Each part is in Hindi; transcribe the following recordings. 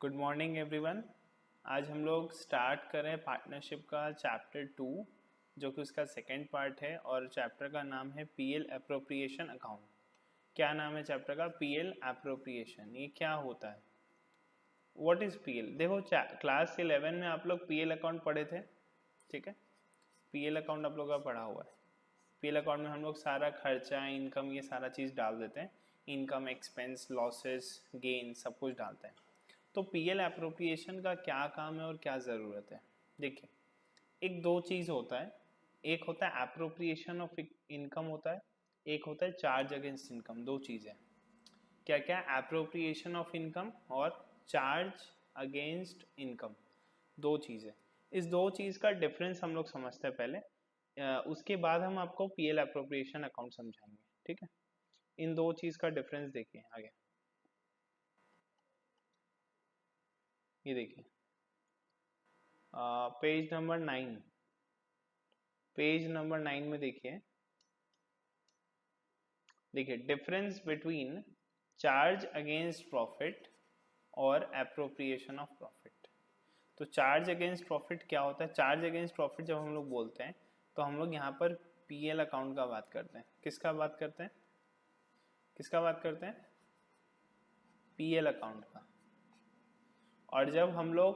Good morning everyone. आज हम लोग स्टार्ट करें पार्टनरशिप का चैप्टर 2 जो कि उसका सेकेंड पार्ट है और चैप्टर का नाम है पीएल एप्रोप्रिएशन अकाउंट। क्या नाम है चैप्टर का? PL appropriation. ये क्या होता है? What is PL? देखो क्लास 11 में आप लोग पीएल अकाउंट पढ़े थे, ठीक है। पीएल अकाउंट आप लोग का पढ़ा हुआ है। पीएल अकाउंट में हम लोग सारा खर्चा, इनकम, ये सारा चीज़ डाल देते हैं। इनकम, एक्सपेंस, लॉसेस, गेन, सब कुछ डालते हैं। तो पीएल एप्रोप्रिएशन का क्या काम है और क्या ज़रूरत है? देखिए, एक दो चीज़ होता है। एक होता है एप्रोप्रिएशन ऑफ इनकम होता है, एक होता है चार्ज अगेंस्ट इनकम। दो चीज़ें क्या क्या? एप्रोप्रिएशन ऑफ इनकम और चार्ज अगेंस्ट इनकम, दो चीज़ें। इस दो चीज़ का डिफरेंस हम लोग समझते हैं पहले, उसके बाद हम आपको पीएल एप्रोप्रिएशन अकाउंट समझाएंगे, ठीक है। इन दो चीज़ का डिफरेंस देखिए आगे। ये देखिए पेज नंबर 9, पेज नंबर 9 में देखिए difference between charge against profit और एप्रोप्रिएशन ऑफ प्रॉफिट। तो चार्ज अगेंस्ट प्रॉफिट क्या होता है? चार्ज अगेंस्ट प्रॉफिट जब हम लोग बोलते हैं तो हम लोग यहाँ पर पीएल अकाउंट का बात करते हैं। किसका बात करते हैं? किसका बात करते हैं? पीएल अकाउंट का। और जब हम लोग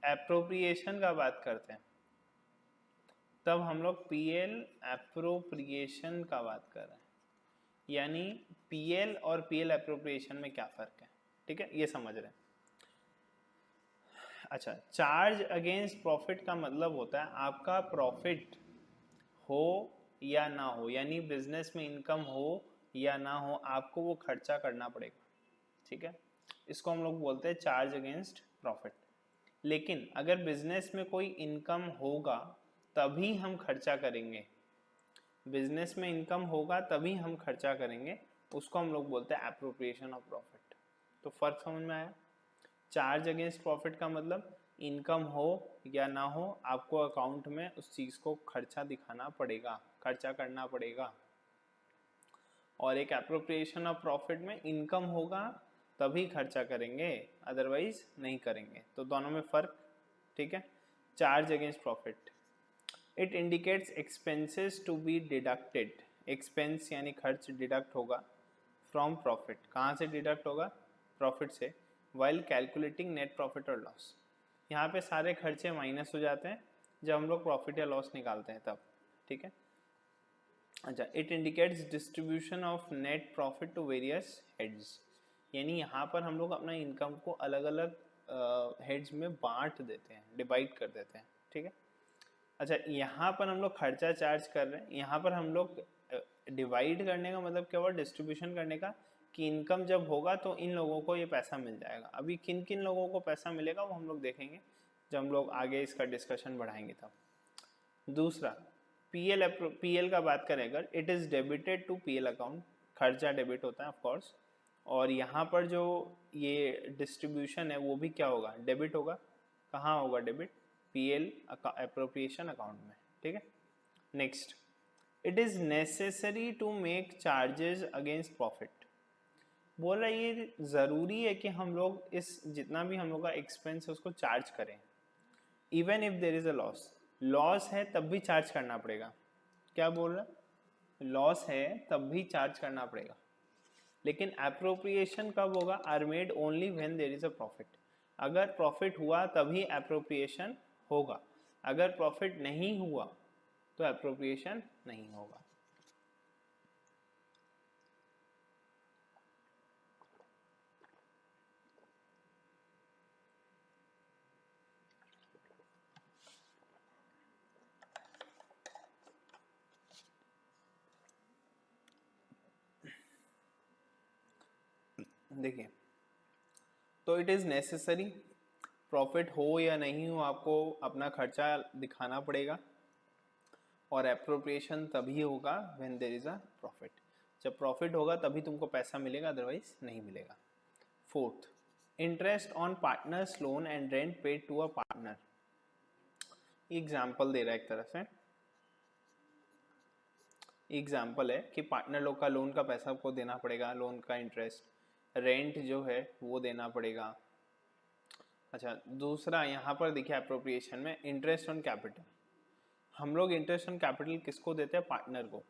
एप्रोप्रिएशन का बात करते हैं तब हम लोग पीएल एप्रोप्रिएशन का बात कर रहे हैं। यानी पीएल और पीएल एप्रोप्रिएशन में क्या फ़र्क है, ठीक है, ये समझ रहे हैं। अच्छा, चार्ज अगेंस्ट प्रॉफिट का मतलब होता है आपका प्रॉफिट हो या ना हो, यानी बिजनेस में इनकम हो या ना हो, आपको वो खर्चा करना पड़ेगा, ठीक है। इसको हम लोग बोलते हैं चार्ज अगेंस्ट प्रॉफिट। लेकिन अगर बिजनेस में कोई इनकम होगा तभी हम खर्चा करेंगे, बिजनेस में इनकम होगा तभी हम खर्चा करेंगे, उसको हम लोग बोलते हैं एप्रोप्रिएशन ऑफ प्रॉफिट। तो फर्क समझ में आया? चार्ज अगेंस्ट प्रॉफिट का मतलब इनकम हो या ना हो, आपको अकाउंट में उस चीज़ को खर्चा दिखाना पड़ेगा, खर्चा करना पड़ेगा। और एक एप्रोप्रिएशन ऑफ प्रॉफिट में इनकम होगा तभी खर्चा करेंगे, अदरवाइज नहीं करेंगे। तो दोनों में फ़र्क, ठीक है। Charge against profit, it indicates expenses to be deducted. Expense यानी खर्च डिडक्ट होगा फ्रॉम प्रॉफिट। कहाँ से डिडक्ट होगा? प्रॉफिट से। वाइल कैलकुलेटिंग नेट प्रॉफिट और लॉस, यहाँ पे सारे खर्चे माइनस हो जाते हैं जब हम लोग प्रॉफिट या लॉस निकालते हैं तब, ठीक है। अच्छा, it indicates distribution of net profit to various heads, यानी यहाँ पर हम लोग अपना इनकम को अलग अलग हेड्स में बांट देते हैं, डिवाइड कर देते हैं, ठीक है। अच्छा, यहाँ पर हम लोग खर्चा चार्ज कर रहे हैं, यहाँ पर हम लोग डिवाइड करने का मतलब क्या हुआ? डिस्ट्रीब्यूशन करने का, कि इनकम जब होगा तो इन लोगों को ये पैसा मिल जाएगा। अभी किन किन लोगों को पैसा मिलेगा वो हम लोग देखेंगे जब हम लोग आगे इसका डिस्कशन बढ़ाएंगे तब। दूसरा, पीएल का बात करें अगर, it is debited to PL account, खर्चा डेबिट होता है ऑफ कोर्स। और यहाँ पर जो ये डिस्ट्रीब्यूशन है वो भी क्या होगा? डेबिट होगा। कहाँ होगा डेबिट? पीएल एप्रोप्रिएशन अकाउंट में, ठीक है। Next, it is necessary to make charges against profit. बोल रहा है ये ज़रूरी है कि हम लोग इस जितना भी हम लोग का एक्सपेंस है उसको चार्ज करें, even if there is a loss. Loss है तब भी चार्ज करना पड़ेगा। क्या बोल रहा है? लॉस है तब भी चार्ज करना पड़ेगा। लेकिन एप्रोप्रिएशन कब होगा? Are made only when there is a profit. अगर प्रॉफिट हुआ तभी एप्रोप्रिएशन होगा, अगर प्रॉफिट नहीं हुआ तो एप्रोप्रिएशन नहीं होगा। देखिए, तो इट इज़ नेसेसरी, प्रॉफिट हो या नहीं हो आपको अपना खर्चा दिखाना पड़ेगा। और एप्रोप्रिएशन तभी होगा when there is a profit, जब प्रॉफिट होगा तभी तुमको पैसा मिलेगा, अदरवाइज नहीं मिलेगा। Fourth, interest on partners loan and rent paid to a partner. Example दे रहा है एक तरह से, एग्जाम्पल है कि पार्टनर लोग का लोन का पैसा आपको देना पड़ेगा, लोन का इंटरेस्ट, रेंट जो है वो देना पड़ेगा, अच्छा, दूसरा यहाँ पर देखिए एप्रोप्रिएशन में इंटरेस्ट ऑन कैपिटल। हम लोग इंटरेस्ट ऑन कैपिटल किसको देते हैं? पार्टनर को।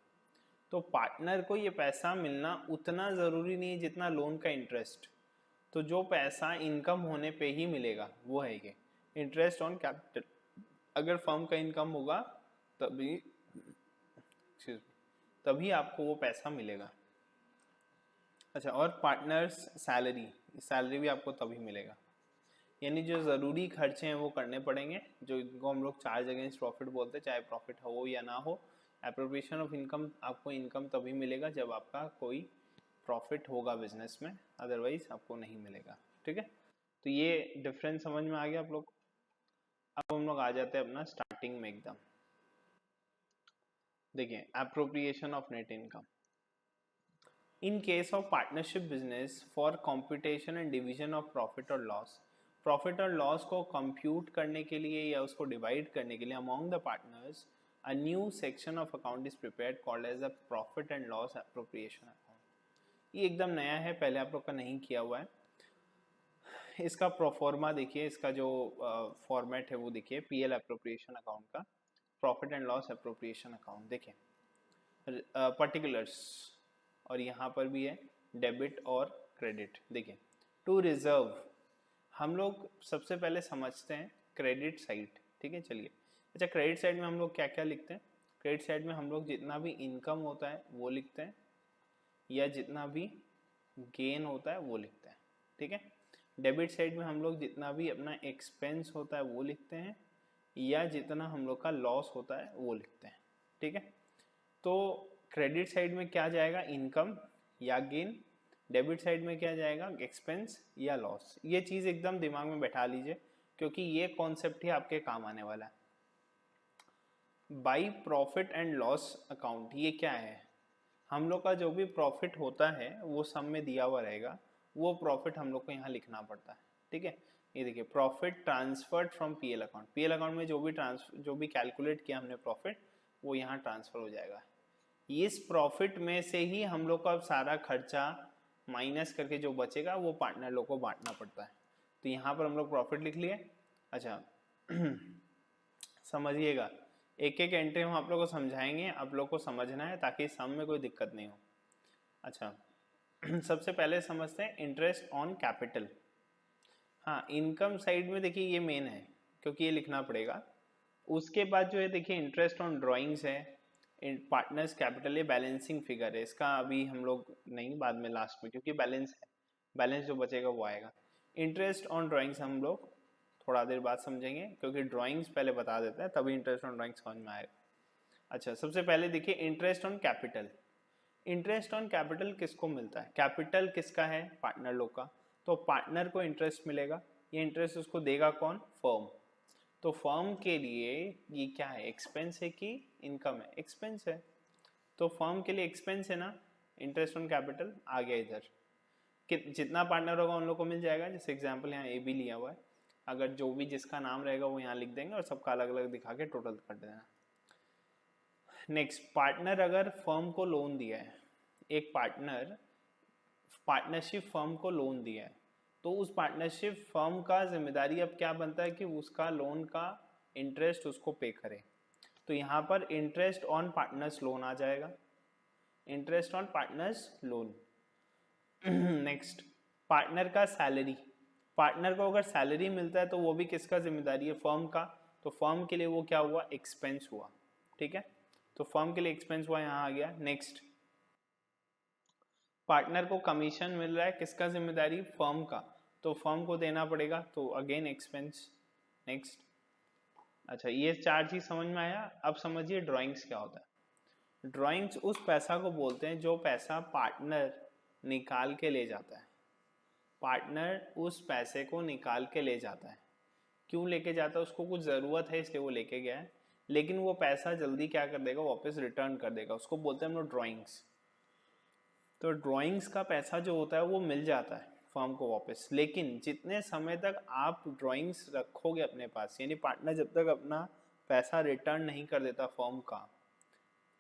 तो पार्टनर को ये पैसा मिलना उतना ज़रूरी नहीं है जितना लोन का इंटरेस्ट। तो जो पैसा इनकम होने पे ही मिलेगा वो है ये इंटरेस्ट ऑन कैपिटल। अगर फर्म का इनकम होगा तभी तभी आपको वो पैसा मिलेगा। अच्छा, और पार्टनर्स सैलरी, सैलरी भी आपको तभी मिलेगा। यानी जो ज़रूरी खर्चे हैं वो करने पड़ेंगे, जो इनको हम लोग चार्ज अगेंस्ट प्रॉफिट बोलते हैं, चाहे प्रॉफिट हो या ना हो। एप्रोप्रिएशन ऑफ इनकम, आपको इनकम तभी मिलेगा जब आपका कोई प्रॉफिट होगा बिजनेस में, अदरवाइज आपको नहीं मिलेगा। ठीक है, तो ये डिफरेंस समझ में आ गया आप लोग। अब हम लोग आ जाते हैं अपना स्टार्टिंग में एकदम। देखिए appropriation of net income in case of partnership business for computation and division of profit और लॉस। प्रॉफिट और लॉस को कंप्यूट करने के लिए या उसको डिवाइड करने के लिए among the partners a new section of account is prepared called as a profit and loss appropriation account. ये एकदम नया है, पहले आप लोग का नहीं किया हुआ है। इसका प्रोफॉर्मा देखिए, इसका जो फॉर्मेट है वो देखिए, पीएल एप्रोप्रिएशन अकाउंट का, profit and loss appropriation account. देखिए पर्टिकुलर्स, और यहाँ पर भी है डेबिट और क्रेडिट। देखिए टू रिजर्व, हम लोग सबसे पहले समझते हैं क्रेडिट साइड। ठीक है, चलिए। अच्छा, क्रेडिट साइड में हम लोग क्या क्या लिखते हैं? क्रेडिट साइड में हम लोग जितना भी इनकम होता है वो लिखते हैं, या जितना भी गेन होता है वो लिखते हैं। ठीक है, डेबिट साइड में हम लोग जितना भी अपना एक्सपेंस होता है वो लिखते हैं, या जितना हम लोग का लॉस होता है वो लिखते हैं। ठीक है, तो क्रेडिट साइड में क्या जाएगा? इनकम या गेन। डेबिट साइड में क्या जाएगा? एक्सपेंस या लॉस। ये चीज़ एकदम दिमाग में बैठा लीजिए, क्योंकि ये कॉन्सेप्ट ही आपके काम आने वाला है। By profit and loss account, ये क्या है? हम लोग का जो भी प्रॉफिट होता है वो सब में दिया हुआ रहेगा, वो प्रॉफिट हम लोग को यहाँ लिखना पड़ता है। ठीक है, ये देखिए profit transferred from PL account. PL account में जो भी कैलकुलेट किया हमने प्रॉफिट, वो यहाँ ट्रांसफर हो जाएगा। इस प्रॉफिट में से ही हम लोग का सारा खर्चा माइनस करके जो बचेगा वो पार्टनर लोग को बांटना पड़ता है। तो यहाँ पर हम लोग प्रॉफिट लिख लिए। अच्छा समझिएगा, एक एक एंट्री हम आप लोग को समझाएंगे, आप लोग को समझना है ताकि सम में कोई दिक्कत नहीं हो। अच्छा सबसे पहले समझते हैं इंटरेस्ट ऑन कैपिटल। हाँ, इनकम साइड में देखिए ये मेन है, क्योंकि ये लिखना पड़ेगा। उसके बाद जो है देखिए इंटरेस्ट ऑन ड्राइंग्स है, पार्टनर्स कैपिटल, ये बैलेंसिंग फिगर है। इसका अभी हम लोग नहीं, बाद में लास्ट में, क्योंकि बैलेंस है, बैलेंस जो बचेगा वो आएगा। इंटरेस्ट ऑन ड्राइंग्स हम लोग थोड़ा देर बाद समझेंगे, क्योंकि ड्राइंग्स पहले बता देते हैं तभी इंटरेस्ट ऑन ड्राइंग्स समझ में आएगा। अच्छा, सबसे पहले देखिए interest on capital. Interest on capital किसको मिलता है? कैपिटल किसका है? पार्टनर लोग का। तो पार्टनर को इंटरेस्ट मिलेगा, ये इंटरेस्ट उसको देगा कौन? फर्म। तो फर्म के लिए ये क्या है? एक्सपेंस है कि इनकम है? एक्सपेंस है। तो फर्म के लिए एक्सपेंस है ना, इंटरेस्ट ऑन कैपिटल आ गया इधर। कि जितना पार्टनर होगा उन लोग को मिल जाएगा। जैसे एग्जांपल यहाँ ए बी लिया हुआ है, अगर जो भी जिसका नाम रहेगा वो यहाँ लिख देंगे और सबका अलग अलग दिखा के टोटल कर देना। नेक्स्ट, पार्टनर अगर फर्म को लोन दिया है, एक पार्टनर पार्टनरशिप फर्म को लोन दिया है, तो उस पार्टनरशिप फर्म का जिम्मेदारी अब क्या बनता है कि उसका लोन का इंटरेस्ट उसको पे करे। तो यहाँ पर इंटरेस्ट ऑन पार्टनर्स लोन आ जाएगा, interest on partners loan. Next, partner का सैलरी। पार्टनर को अगर सैलरी मिलता है तो वो भी किसका जिम्मेदारी है? फर्म का। तो फर्म के लिए वो क्या हुआ? एक्सपेंस हुआ। ठीक है, तो फर्म के लिए एक्सपेंस हुआ, यहाँ आ गया। नेक्स्ट, पार्टनर को कमीशन मिल रहा है, किसका जिम्मेदारी? फर्म का। तो फर्म को देना पड़ेगा, तो अगेन एक्सपेंस। नेक्स्ट, अच्छा ये चार चीज समझ में आया। अब समझिए ड्राइंग्स क्या होता है। ड्राइंग्स उस पैसा को बोलते हैं जो पैसा पार्टनर निकाल के ले जाता है। पार्टनर उस पैसे को निकाल के ले जाता है। क्यों लेके जाता है? उसको कुछ ज़रूरत है इसलिए वो लेके गया है, लेकिन वो पैसा जल्दी क्या कर देगा? वापस रिटर्न कर देगा। उसको बोलते हैं हम लोग ड्राइंग्स। तो ड्राइंग्स का पैसा जो होता है वो मिल जाता है फर्म को वापस, लेकिन जितने समय तक आप ड्राइंग्स रखोगे अपने पास, यानी पार्टनर जब तक अपना पैसा रिटर्न नहीं कर देता फर्म का,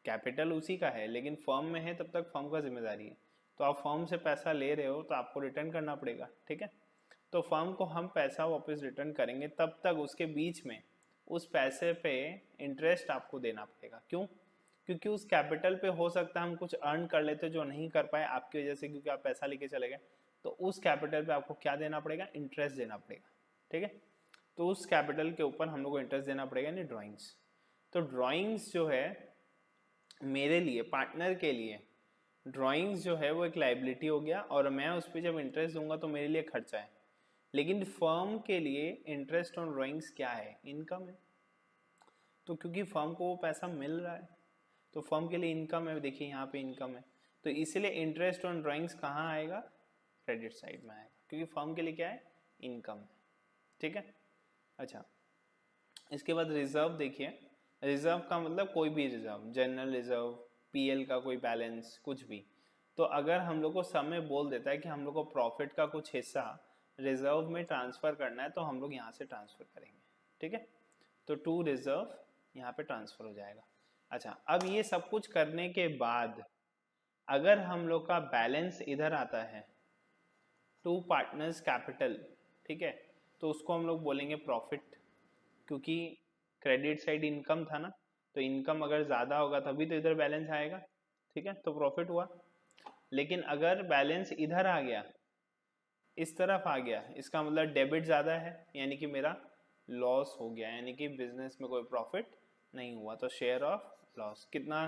कैपिटल उसी का है लेकिन फर्म में है, तब तक फर्म का जिम्मेदारी है। तो आप फर्म से पैसा ले रहे हो तो आपको रिटर्न करना पड़ेगा। ठीक है, तो फर्म को हम पैसा वापस रिटर्न करेंगे, तब तक उसके बीच में उस पैसे पे इंटरेस्ट आपको देना पड़ेगा। क्यों? क्योंकि उस कैपिटल पे हो सकता है हम कुछ अर्न कर लेते जो नहीं कर पाए आपकी वजह से, क्योंकि आप पैसा लेके चले गए, तो उस कैपिटल पे आपको क्या देना पड़ेगा? इंटरेस्ट देना पड़ेगा। ठीक है, तो उस कैपिटल के ऊपर हम लोग को इंटरेस्ट देना पड़ेगा, यानी ड्राइंग्स। तो ड्राइंग्स जो है मेरे लिए, पार्टनर के लिए ड्राइंग्स जो है वो एक लाइबिलिटी हो गया, और मैं उस पर जब इंटरेस्ट दूंगा तो मेरे लिए खर्चा है। लेकिन फर्म के लिए इंटरेस्ट ऑन ड्राइंग्स क्या है? इनकम है। तो क्योंकि फर्म को वो पैसा मिल रहा है तो फर्म के लिए इनकम है। देखिए यहाँ पे इनकम है, तो इसीलिए इंटरेस्ट ऑन ड्राइंग्स कहाँ आएगा? क्रेडिट साइड में आएगा, क्योंकि फर्म के लिए क्या है? इनकम है। ठीक है, अच्छा इसके बाद रिजर्व देखिए। रिजर्व का मतलब कोई भी रिजर्व, जनरल रिजर्व, पीएल का कोई बैलेंस, कुछ भी। तो अगर हम लोग को सब में बोल देता है कि हम लोग को प्रॉफिट का कुछ हिस्सा रिजर्व में ट्रांसफर करना है, तो हम लोग यहाँ से ट्रांसफर करेंगे। ठीक है, तो टू रिजर्व यहाँ पे ट्रांसफर हो जाएगा। अच्छा, अब ये सब कुछ करने के बाद अगर हम लोग का बैलेंस इधर आता है, टू पार्टनर्स कैपिटल, ठीक है, तो उसको हम लोग बोलेंगे प्रॉफिट, क्योंकि क्रेडिट साइड इनकम था ना, तो इनकम अगर ज़्यादा होगा तभी तो इधर बैलेंस आएगा। ठीक है, तो प्रॉफिट हुआ। लेकिन अगर बैलेंस इधर आ गया, इस तरफ आ गया, इसका मतलब डेबिट ज़्यादा है, यानी कि मेरा लॉस हो गया, यानी कि बिजनेस में कोई प्रॉफिट नहीं हुआ। तो शेयर ऑफ लॉस कितना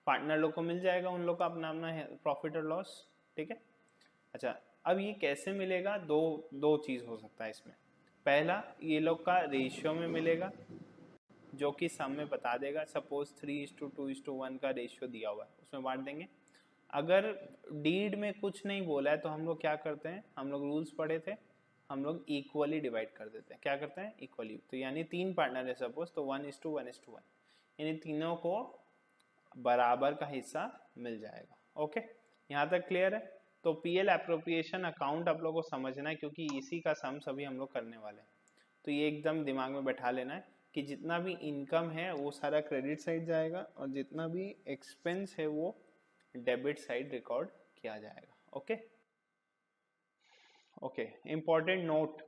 पार्टनर लोग को मिल जाएगा, उन लोग का अपना अपना प्रॉफिट और लॉस। ठीक है, अच्छा अब ये कैसे मिलेगा? दो चीज़ हो सकता है इसमें। पहला, ये लोग का रेशियो में मिलेगा, जो कि सम में बता देगा। सपोज 3:2:1 का रेशियो दिया हुआ है, उसमें बांट देंगे। अगर डीड में कुछ नहीं बोला है तो हम लोग क्या करते हैं, हम लोग रूल्स पढ़े थे, हम लोग इक्वली डिवाइड कर देते हैं। क्या करते हैं? इक्वली। तो यानी 3 पार्टनर है सपोज, तो 1:1:1, यानी तीनों को बराबर का हिस्सा मिल जाएगा। ओके, यहाँ तक क्लियर है? तो पीएल एप्रोप्रिएशन अकाउंट आप लोगों को समझना है, क्योंकि इसी का सम सभी हम लोग करने वाले हैं। तो ये एकदम दिमाग में बैठा लेना है कि जितना भी इनकम है वो सारा क्रेडिट साइड जाएगा, और जितना भी एक्सपेंस है वो डेबिट साइड रिकॉर्ड किया जाएगा। Okay okay, important note,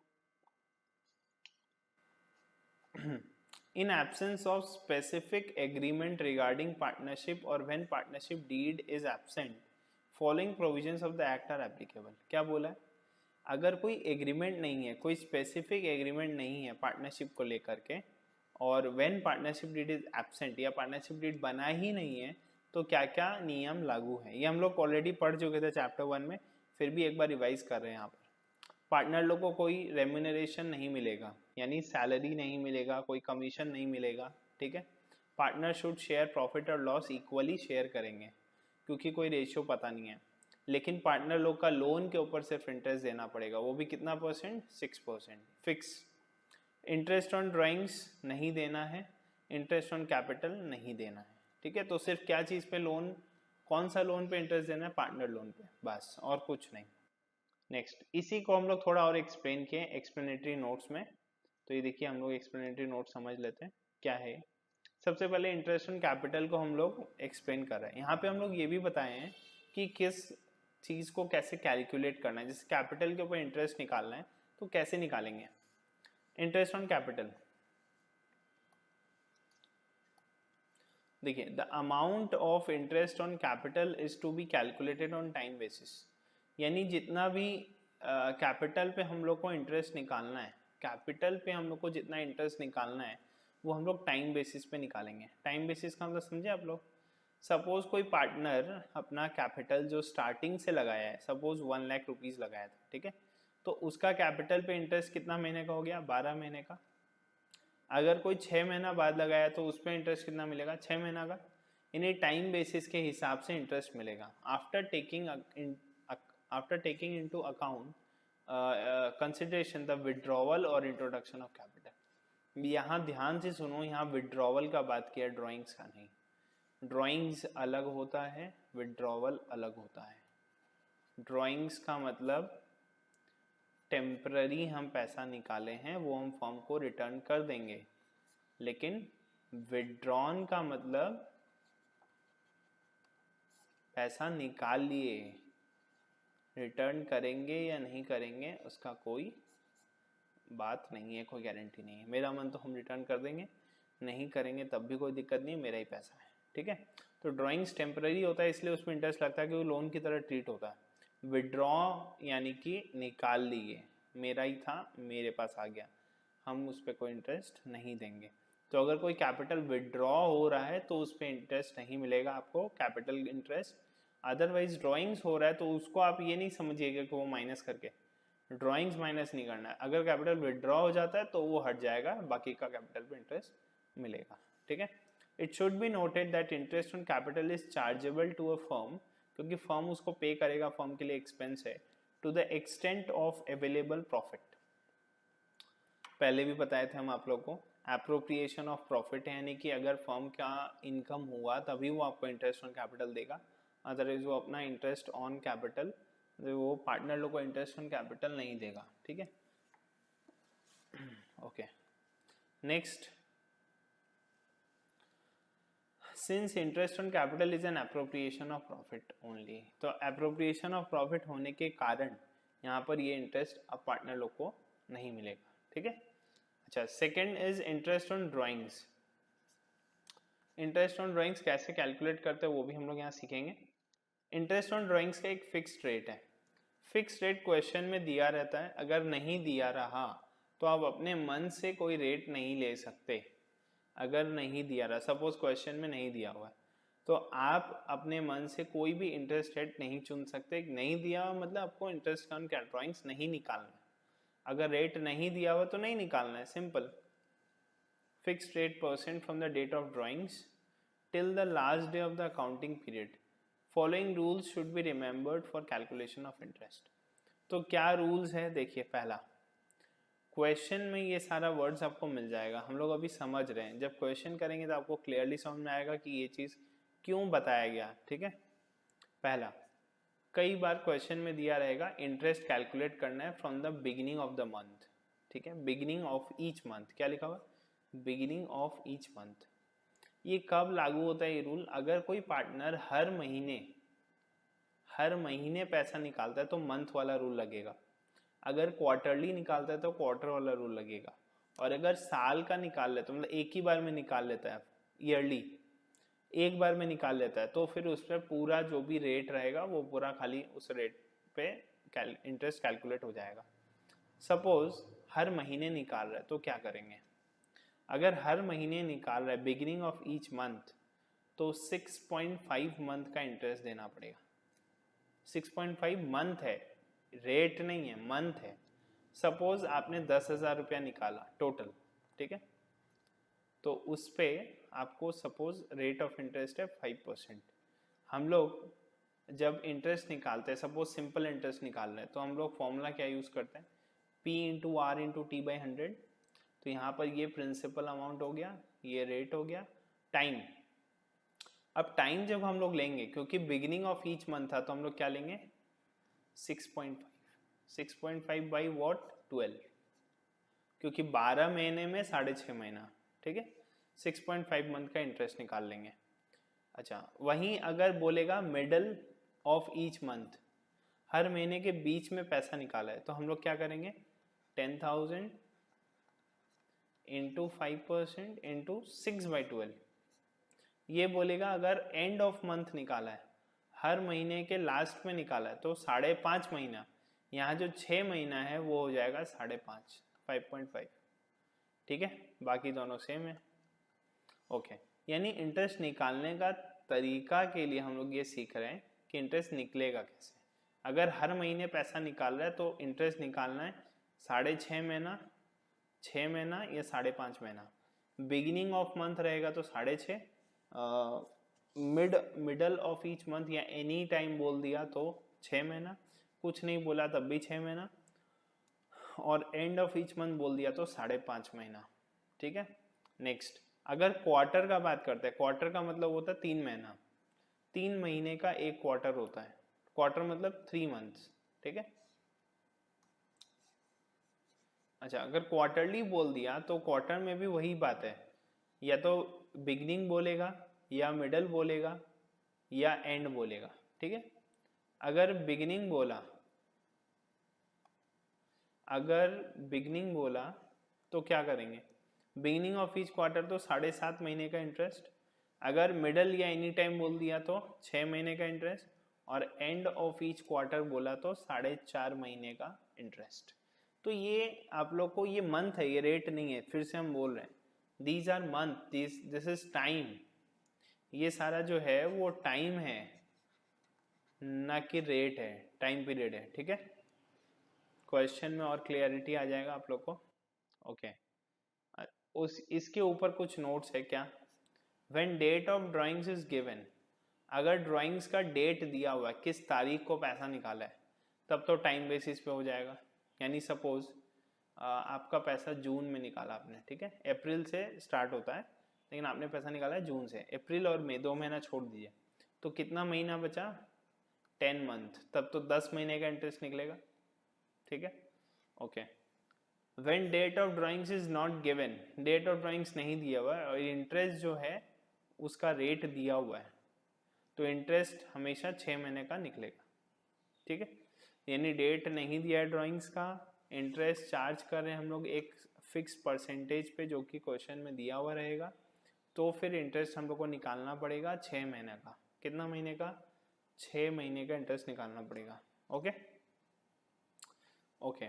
in absence of specific agreement regarding partnership or when partnership deed is absent, following provisions of the act are applicable। क्या बोला है? अगर कोई एग्रीमेंट नहीं है, कोई स्पेसिफिक एग्रीमेंट नहीं है पार्टनरशिप को लेकर के, और when partnership deed is absent, या पार्टनरशिप डीड बना ही नहीं है, तो क्या क्या नियम लागू है? ये हम लोग ऑलरेडी पढ़ चुके थे चैप्टर 1 में, फिर भी एक बार रिवाइज कर रहे हैं यहाँ पर। पार्टनर लोग को कोई रेम्यूनरेशन नहीं मिलेगा, यानी सैलरी नहीं मिलेगा, कोई कमीशन नहीं मिलेगा। ठीक है, पार्टनर शुड शेयर प्रॉफिट और लॉस इक्वली शेयर करेंगे, क्योंकि कोई रेशियो पता नहीं है। लेकिन पार्टनर लोग का लोन के ऊपर सिर्फ इंटरेस्ट देना पड़ेगा, वो भी कितना percent? 6% fix. Interest on drawings नहीं देना है, इंटरेस्ट ऑन कैपिटल नहीं देना है। ठीक है, तो सिर्फ क्या चीज़ पे लोन, कौन सा लोन पे इंटरेस्ट देना है? पार्टनर लोन पे, बस और कुछ नहीं। नेक्स्ट, इसी को हम लोग थोड़ा और एक्सप्लेन किए एक्सप्लेनेटरी नोट्स में। तो ये देखिए, हम लोग एक्सप्लेनेटरी नोट समझ लेते हैं क्या है। सबसे पहले इंटरेस्ट ऑन कैपिटल को हम लोग एक्सप्लेन कर रहे हैं। यहाँ पे हम लोग ये भी बताए हैं कि किस चीज़ को कैसे कैलकुलेट करना है। जैसे कैपिटल के ऊपर इंटरेस्ट निकालना है तो कैसे निकालेंगे? इंटरेस्ट ऑन कैपिटल, देखिए, the amount of interest on capital is to be calculated on time basis, यानी जितना भी कैपिटल पे हम लोग को इंटरेस्ट निकालना है, कैपिटल पे हम लोग को जितना इंटरेस्ट निकालना है वो हम लोग टाइम बेसिस पे निकालेंगे। टाइम बेसिस का मतलब समझे आप लोग? सपोज कोई पार्टनर अपना कैपिटल जो स्टार्टिंग से लगाया है, सपोज 1 लाख रुपीज़ लगाया था, ठीक है, तो उसका कैपिटल पे इंटरेस्ट कितना महीने का हो गया? 12 महीने का। अगर कोई 6 महीना बाद लगाया तो उस पर इंटरेस्ट कितना मिलेगा? 6 महीना का। इन्हें टाइम बेसिस के हिसाब से इंटरेस्ट मिलेगा। After taking into account consideration the withdrawal और इंट्रोडक्शन ऑफ कैपिटल। यहाँ ध्यान से सुनो, यहाँ विड्रॉवल का बात किया, ड्राइंग्स का नहीं। ड्राइंग्स अलग होता है, विड्रॉवल अलग होता है। ड्राइंग्स का मतलब टेम्पररी हम पैसा निकाले हैं वो हम फर्म को रिटर्न कर देंगे, लेकिन विड्रॉन का मतलब पैसा निकाल लिए, रिटर्न करेंगे या नहीं करेंगे उसका कोई बात नहीं है, कोई गारंटी नहीं है। मेरा मन तो हम रिटर्न कर देंगे, नहीं करेंगे तब भी कोई दिक्कत नहीं, मेरा ही पैसा है, ठीक है। तो ड्राइंग्स टेम्पररी होता है, इसलिए उसमें इंटरेस्ट लगता है कि वो लोन की तरह ट्रीट होता है। विड्रॉ यानी कि निकाल लिए, मेरा ही था मेरे पास आ गया, हम उस पर कोई इंटरेस्ट नहीं देंगे। तो अगर कोई कैपिटल विड्रॉ हो रहा है तो उस पर इंटरेस्ट नहीं मिलेगा आपको, कैपिटल इंटरेस्ट। अदरवाइज ड्राइंग्स हो रहा है तो उसको आप ये नहीं समझिएगा कि वो माइनस करके, ड्राइंग्स माइनस नहीं करना है। अगर कैपिटल विड्रॉ हो जाता है तो वो हट जाएगा, बाकी का कैपिटल पे इंटरेस्ट मिलेगा, ठीक है। It should be noted that interest on capital is chargeable to a firm, क्योंकि फर्म उसको पे करेगा, फर्म के लिए एक्सपेंस है, to the extent of available profit. पहले भी बताए थे हम आप लोग को, एप्रोप्रिएशन ऑफ प्रॉफिट है, यानी कि अगर फर्म का इनकम हुआ तभी वो आपको इंटरेस्ट ऑन कैपिटल देगा, अदरवाइज वो अपना इंटरेस्ट ऑन कैपिटल, वो पार्टनर लोग को इंटरेस्ट ऑन कैपिटल नहीं देगा, ठीक है। Okay, next, since interest on capital is an appropriation of profit only, तो एप्रोप्रिएशन ऑफ प्रॉफिट होने के कारण यहाँ पर ये इंटरेस्ट अब पार्टनर लोग को नहीं मिलेगा, ठीक है। अच्छा, second is interest on drawings. Interest on drawings कैसे कैलकुलेट करते हैं वो भी हम लोग यहाँ सीखेंगे। इंटरेस्ट ऑन ड्राइंग्स का एक फिक्स्ड रेट है, फिक्स्ड रेट क्वेश्चन में दिया रहता है, अगर नहीं दिया रहा तो आप अपने मन से कोई रेट नहीं ले सकते। अगर नहीं दिया रहा, सपोज क्वेश्चन में नहीं दिया हुआ है, तो आप अपने मन से कोई भी इंटरेस्ट रेट नहीं चुन सकते। नहीं दिया हुआ मतलब आपको इंटरेस्ट ऑन ड्राइंग्स नहीं निकालना है, अगर रेट नहीं दिया हुआ तो नहीं निकालना है, simple. Fixed rate % from the date of drawings till the last day of the accounting period. Following rules should be remembered for calculation of interest. तो क्या रूल्स है, देखिए, पहला, क्वेश्चन में ये सारा वर्ड्स आपको मिल जाएगा, हम लोग अभी समझ रहे हैं, जब क्वेश्चन करेंगे तो आपको क्लियरली समझ में आएगा कि ये चीज़ क्यों बताया गया, ठीक है। पहला, कई बार क्वेश्चन में दिया रहेगा इंटरेस्ट कैलकुलेट करना है from the beginning of the month, ठीक है, बिगिनिंग ऑफ ईच मंथ, क्या लिखा हुआ, बिगिनिंग ऑफ ईच मंथ। ये कब लागू होता है ये रूल, अगर कोई पार्टनर हर महीने पैसा निकालता है तो मंथ वाला रूल लगेगा, अगर क्वार्टरली निकालता है तो क्वार्टर वाला रूल लगेगा, और अगर साल का निकाल लेता है, मतलब एक ही बार में निकाल लेता है, ईयरली एक बार में निकाल लेता है, तो फिर उस पर पूरा जो भी रेट रहेगा वो पूरा खाली उस रेट पे इंटरेस्ट कैलकुलेट हो जाएगा। सपोज हर महीने निकाल रहा है तो क्या करेंगे, अगर हर महीने निकाल रहा है बिगिनिंग ऑफ ईच मंथ, तो 6.5 मंथ का इंटरेस्ट देना पड़ेगा। 6.5 मंथ है, रेट नहीं है, मंथ है। सपोज आपने 10,000 रुपया निकाला टोटल, ठीक है, तो उस पे आपको सपोज रेट ऑफ इंटरेस्ट है 5%। हम लोग जब इंटरेस्ट निकालते हैं, सपोज सिंपल इंटरेस्ट निकाल रहे हैं, तो हम लोग फॉर्मूला क्या यूज़ करते हैं, P into R into T by 100। तो यहाँ पर ये प्रिंसिपल अमाउंट हो गया, ये रेट हो गया, टाइम। अब टाइम जब हम लोग लेंगे, क्योंकि बिगिनिंग ऑफ ईच मंथ था, तो हम लोग क्या लेंगे 6.5, 6.5 बाई वॉट 12, क्योंकि 12 महीने में 6.5 महीना, ठीक है, 6.5 मंथ का इंटरेस्ट निकाल लेंगे। अच्छा, वहीं अगर बोलेगा मिडल ऑफ ईच मंथ, हर महीने के बीच में पैसा निकाला है, तो हम लोग क्या करेंगे 10,000 इंटू 5% इंटू 6/12। ये बोलेगा अगर एंड ऑफ मंथ निकाला है, हर महीने के लास्ट में निकाला है, तो 5.5 महीना, यहाँ जो 6 महीना है वो हो जाएगा 5.5, 5.5, ठीक है, बाकी दोनों सेम है। ओके, यानी इंटरेस्ट निकालने का तरीका के लिए हम लोग ये सीख रहे हैं कि इंटरेस्ट निकलेगा कैसे। अगर हर महीने पैसा निकाल रहा है तो इंटरेस्ट निकालना है 6.5 महीना, 6 महीना या 5.5 महीना। बिगिनिंग ऑफ मंथ रहेगा तो 6.5, मिडल ऑफ ईच मंथ या एनी टाइम बोल दिया तो 6 महीना, कुछ नहीं बोला तब भी 6 महीना, और एंड ऑफ ईच मंथ बोल दिया तो 5.5 महीना, ठीक है। नेक्स्ट, अगर क्वार्टर का बात करते हैं, क्वार्टर का मतलब होता है 3 महीना, 3 महीने का एक क्वार्टर होता है, क्वार्टर मतलब 3 मंथ्स, ठीक है। अच्छा, अगर क्वार्टरली बोल दिया तो क्वार्टर में भी वही बात है, या तो बिगनिंग बोलेगा या मिडल बोलेगा या एंड बोलेगा, ठीक है। अगर बिगिनिंग बोला, अगर बिगनिंग बोला तो क्या करेंगे, बिगनिंग ऑफ ईच क्वार्टर तो 7.5 महीने का इंटरेस्ट, अगर मिडल या एनी टाइम बोल दिया तो 6 महीने का इंटरेस्ट, और एंड ऑफ ईच क्वार्टर बोला तो 4.5 महीने का इंटरेस्ट। तो ये आप लोग को, ये मंथ है, ये रेट नहीं है, फिर से हम बोल रहे हैं, these are month, this is time, ये सारा जो है वो टाइम है, ना कि रेट है, टाइम पीरियड है, ठीक है। क्वेश्चन में और क्लियरिटी आ जाएगा आप लोग को। ओके उस इसके ऊपर कुछ नोट्स है क्या, when date of drawings is given, अगर ड्राइंग्स का डेट दिया हुआ है, किस तारीख को पैसा निकाला है, तब तो टाइम बेसिस पे हो जाएगा। यानी सपोज आपका पैसा जून में निकाला आपने, ठीक है, अप्रैल से स्टार्ट होता है, लेकिन आपने पैसा निकाला है जून से, अप्रैल और मई 2 महीना छोड़ दीजिए, तो कितना महीना बचा, 10 मंथ, तब तो 10 महीने का इंटरेस्ट निकलेगा, ठीक है। Okay when date of drawings is not given, date of drawings नहीं दिया हुआ है और इंटरेस्ट जो है उसका रेट दिया हुआ है, तो इंटरेस्ट हमेशा 6 महीने का निकलेगा, ठीक है। यानी डेट नहीं दिया है ड्राइंग्स का, इंटरेस्ट चार्ज कर रहे हैं हम लोग एक फिक्स परसेंटेज पे जो कि क्वेश्चन में दिया हुआ रहेगा, तो फिर इंटरेस्ट हम लोग को निकालना पड़ेगा 6 महीने का, कितना महीने का, 6 महीने का इंटरेस्ट निकालना पड़ेगा। Okay okay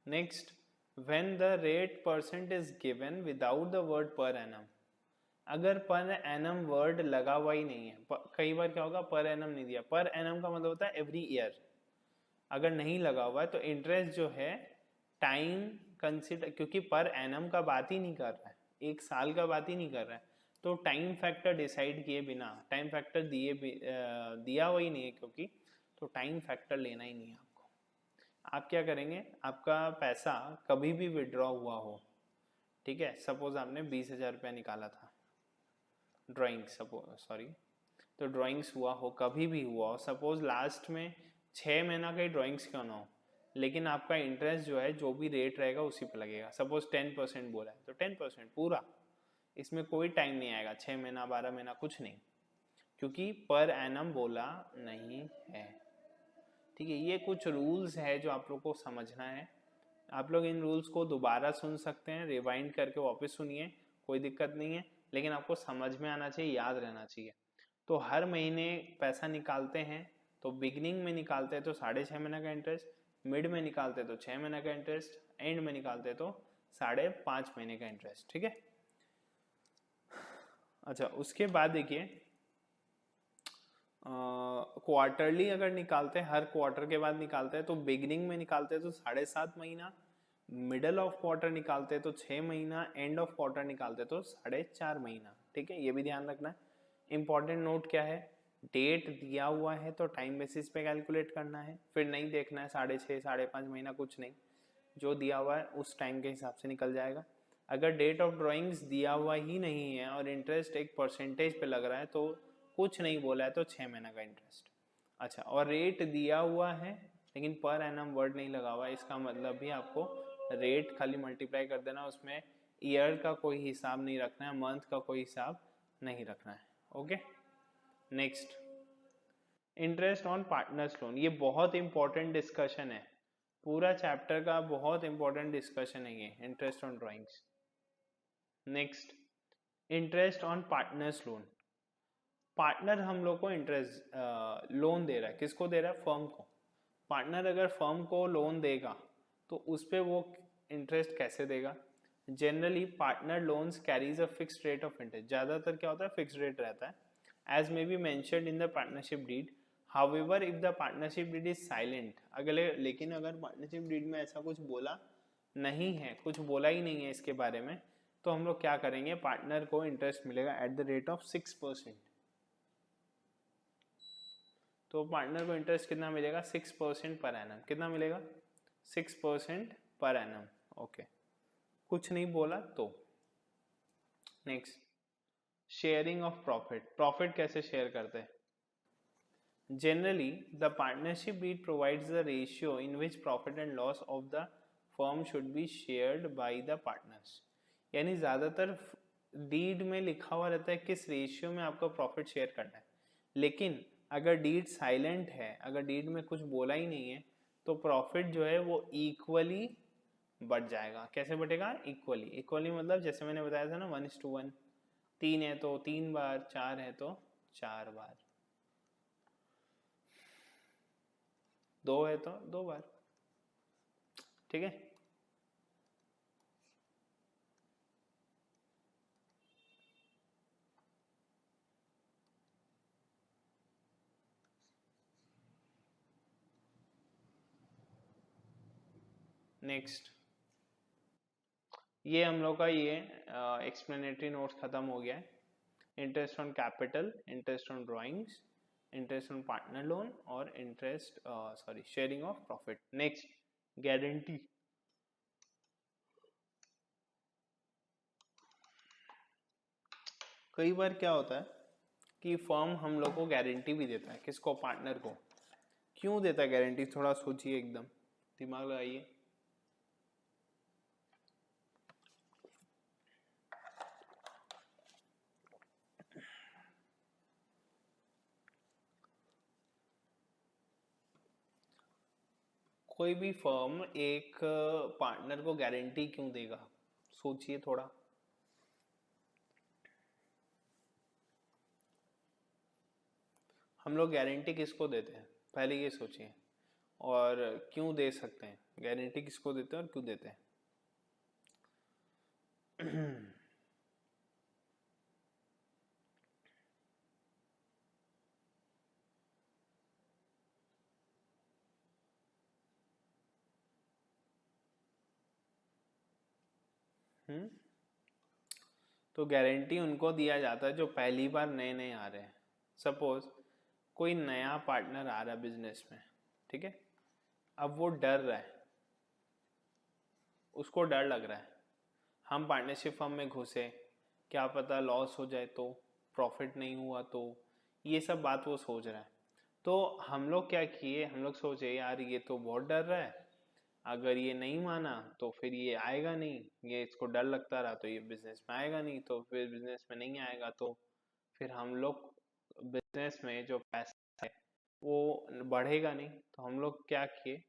next, when the rate percent is given without the word per annum, अगर पर एनम वर्ड लगा हुआ ही नहीं है, कई बार क्या होगा पर एनम नहीं दिया, पर एनम का मतलब होता है एवरी ईयर, अगर नहीं लगा हुआ है तो इंटरेस्ट जो है टाइम कंसिडर, क्योंकि पर एनम का बात ही नहीं कर रहा है, एक साल का बात ही नहीं कर रहा है, तो टाइम फैक्टर डिसाइड किए बिना, टाइम फैक्टर दिया हुआ ही नहीं है क्योंकि, तो टाइम फैक्टर लेना ही नहीं है आपको। आप क्या करेंगे, आपका पैसा कभी भी विड्रॉ हुआ हो, ठीक है, सपोज आपने 20,000 रुपया निकाला था ड्राइंग, सपोज सॉरी, तो ड्राइंग्स हुआ हो, कभी भी हुआ हो, सपोज लास्ट में 6 महीना का ही ड्राइंग्स क्यों ना हो, लेकिन आपका इंटरेस्ट जो है जो भी रेट रहेगा उसी पे लगेगा, सपोज 10% बोला है तो 10% पूरा, इसमें कोई टाइम नहीं आएगा, 6 महीना 12 महीना कुछ नहीं, क्योंकि पर एनम बोला नहीं है, ठीक है। ये कुछ रूल्स है जो आप लोग को समझना है, आप लोग इन रूल्स को दोबारा सुन सकते हैं, रिवाइंड करके वापस सुनिए, कोई दिक्कत नहीं है, लेकिन आपको समझ में आना चाहिए, याद रहना चाहिए। तो हर महीने पैसा निकालते हैं, तो बिगनिंग में निकालते हैं तो 6.5 महीने का इंटरेस्ट, मिड में निकालते हैं तो 6 महीने का इंटरेस्ट, एंड में निकालते हैं तो 5.5 महीने का इंटरेस्ट, ठीक है। अच्छा उसके बाद देखिए क्वार्टरली अगर निकालते हैं, हर क्वार्टर के बाद निकालते हैं, तो बिगनिंग में निकालते हैं तो 7.5 महीना, मिडल ऑफ क्वार्टर निकालते हैं तो 6 महीना, एंड ऑफ क्वार्टर निकालते हैं तो 4.5 महीना, ठीक है, ये भी ध्यान रखना है। इंपॉर्टेंट नोट क्या है, डेट दिया हुआ है तो टाइम बेसिस पे कैलकुलेट करना है, फिर नहीं देखना है 6.5 5.5 महीना, कुछ नहीं, जो दिया हुआ है उस टाइम के हिसाब से निकल जाएगा। अगर डेट ऑफ ड्राइंग्स दिया हुआ ही नहीं है और इंटरेस्ट एक परसेंटेज पे लग रहा है, तो कुछ नहीं बोला है तो 6 महीना का इंटरेस्ट। अच्छा और रेट दिया हुआ है लेकिन पर एनम वर्ड नहीं लगा हुआ है, इसका मतलब भी आपको रेट खाली मल्टीप्लाई कर देना, उसमें ईयर का कोई हिसाब नहीं रखना है, मंथ का कोई हिसाब नहीं रखना है। Okay next, interest on partners loan, ये बहुत इंपॉर्टेंट डिस्कशन है, पूरा चैप्टर का बहुत इंपॉर्टेंट डिस्कशन है ये, interest on drawings. Next, interest on partners loan, partner हम लोग को इंटरेस्ट लोन दे रहा है, किसको दे रहा है, फर्म को। पार्टनर अगर फर्म को लोन देगा तो उस पर वो इंटरेस्ट कैसे देगा, generally partner loans carries a fixed rate of interest, ज़्यादातर क्या होता है फिक्स्ड रेट रहता है, as may be mentioned in the partnership deed. However if the partnership deed is silent, अगले लेकिन अगर पार्टनरशिप डीड में ऐसा कुछ बोला नहीं है, कुछ बोला ही नहीं है इसके बारे में, तो हम लोग क्या करेंगे, पार्टनर को इंटरेस्ट मिलेगा एट द रेट ऑफ 6%। तो पार्टनर को इंटरेस्ट कितना मिलेगा, 6% पर एनम, कितना मिलेगा, 6% पर एनम। ओके कुछ नहीं बोला तो। Next, sharing of profit, profit कैसे शेयर करते हैं, generally the partnership deed provides the ratio in which profit and loss of the firm should be shared by the partners, यानी ज्यादातर डीड में लिखा हुआ रहता है किस रेशियो में आपको प्रॉफिट शेयर करना है, लेकिन अगर डीड साइलेंट है, अगर डीड में कुछ बोला ही नहीं है, तो प्रॉफिट जो है वो इक्वली बढ़ जाएगा। कैसे बढ़ेगा? इक्वली। इक्वली मतलब जैसे मैंने बताया था ना 1:1, 3 है तो 3 बार, 4 है तो 4 बार, 2 है तो 2 बार। ठीक है, नेक्स्ट। ये हम लोग का ये एक्सप्लेनेटरी नोट्स खत्म हो गया है। Interest on capital, interest on drawings, interest on partner loan और interest sharing of profit. Next, guarantee. कई बार क्या होता है कि फर्म हम लोग को गारंटी भी देता है। किसको? पार्टनर को। क्यों देता है गारंटी? थोड़ा सोचिए, एकदम दिमाग लगाइए। कोई भी फर्म एक पार्टनर को गारंटी क्यों देगा? सोचिए थोड़ा। हम लोग गारंटी किसको देते हैं? पहले ये सोचिए। और क्यों दे सकते हैं? गारंटी किसको देते हैं और क्यों देते हैं? हम्म, तो गारंटी उनको दिया जाता है जो पहली बार नए नए आ रहे हैं। सपोज कोई नया पार्टनर आ रहा है बिजनेस में, ठीक है, अब वो डर रहा है, उसको डर लग रहा है हम पार्टनरशिप फर्म में घुसे, क्या पता लॉस हो जाए तो, प्रॉफिट नहीं हुआ तो, ये सब बात वो सोच रहा है। तो हम लोग क्या किए, हम लोग सोचे यार ये तो बहुत डर रहा है, अगर ये नहीं माना तो फिर ये आएगा नहीं, ये इसको डर लगता रहा तो ये बिजनेस में आएगा नहीं, तो फिर बिजनेस में नहीं आएगा तो फिर हम लोग बिजनेस में जो पैसा है वो बढ़ेगा नहीं। तो हम लोग क्या किए,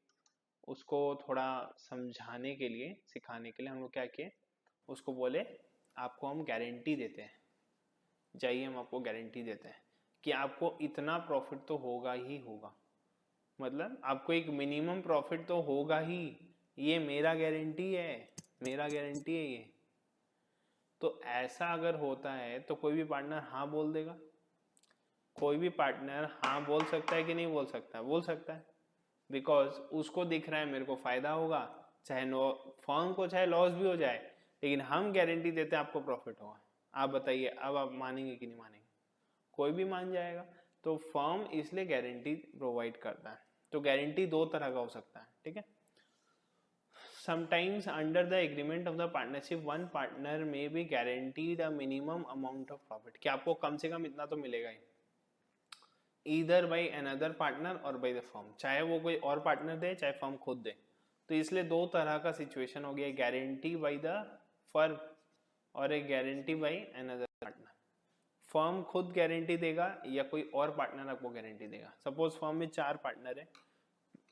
उसको थोड़ा समझाने के लिए, सिखाने के लिए हम लोग क्या किए, उसको बोले आपको हम गारंटी देते हैं, जाइए हम आपको गारंटी देते हैं कि आपको इतना प्रॉफिट तो होगा ही होगा, मतलब आपको एक मिनिमम प्रॉफिट तो होगा ही, ये मेरा गारंटी है, मेरा गारंटी है ये। तो ऐसा अगर होता है तो कोई भी पार्टनर हाँ बोल देगा। कोई भी पार्टनर हाँ बोल सकता है कि नहीं बोल सकता? बोल सकता है, बिकॉज उसको दिख रहा है मेरे को फायदा होगा, चाहे नो फर्म को चाहे लॉस भी हो जाए, लेकिन हम गारंटी देते हैं आपको प्रॉफिट होगा। आप बताइए अब आप मानेंगे कि नहीं मानेंगे? कोई भी मान जाएगा। तो फर्म इसलिए गारंटी प्रोवाइड करता है। तो गारंटी दो तरह का हो सकता है, ठीक है। Sometimes under the agreement of the partnership, one partner may be guaranteed a minimum amount of profit, कि आपको कम से कम इतना तो मिलेगा ही, ईदर बाई अनदर पार्टनर और बाई द फर्म, चाहे वो कोई और पार्टनर दे चाहे फर्म खुद दे। तो इसलिए दो तरह का सिचुएशन हो गया, गारंटी बाई द फर्म और एक guarantee by another partner. Firm खुद गारंटी देगा या कोई और पार्टनर आपको गारंटी देगा। सपोज फर्म में 4 पार्टनर है,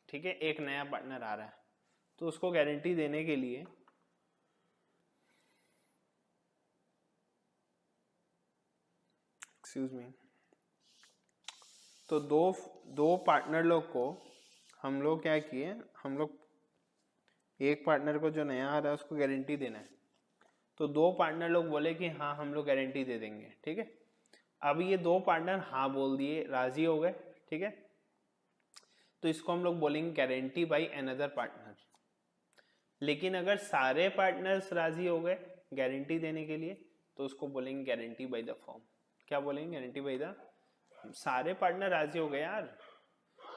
ठीक है, एक नया पार्टनर आ रहा है, तो उसको गारंटी देने के लिए एक्सक्यूज मी, तो दो दो पार्टनर लोग को हम लोग क्या किए, हम लोग एक पार्टनर को जो नया आ रहा है उसको गारंटी देना है। तो दो पार्टनर लोग बोले कि हाँ हम लोग गारंटी दे देंगे, ठीक है। अब ये दो पार्टनर हाँ बोल दिए, राजी हो गए, ठीक है, तो इसको हम लोग बोलेंगे गारंटी बाई अनदर पार्टनर। लेकिन अगर सारे पार्टनर्स राजी हो गए गारंटी देने के लिए तो उसको बोलेंगे गारंटी बाई द फर्म। क्या बोलेंगे? गारंटी बाई द, सारे पार्टनर राजी हो गए यार,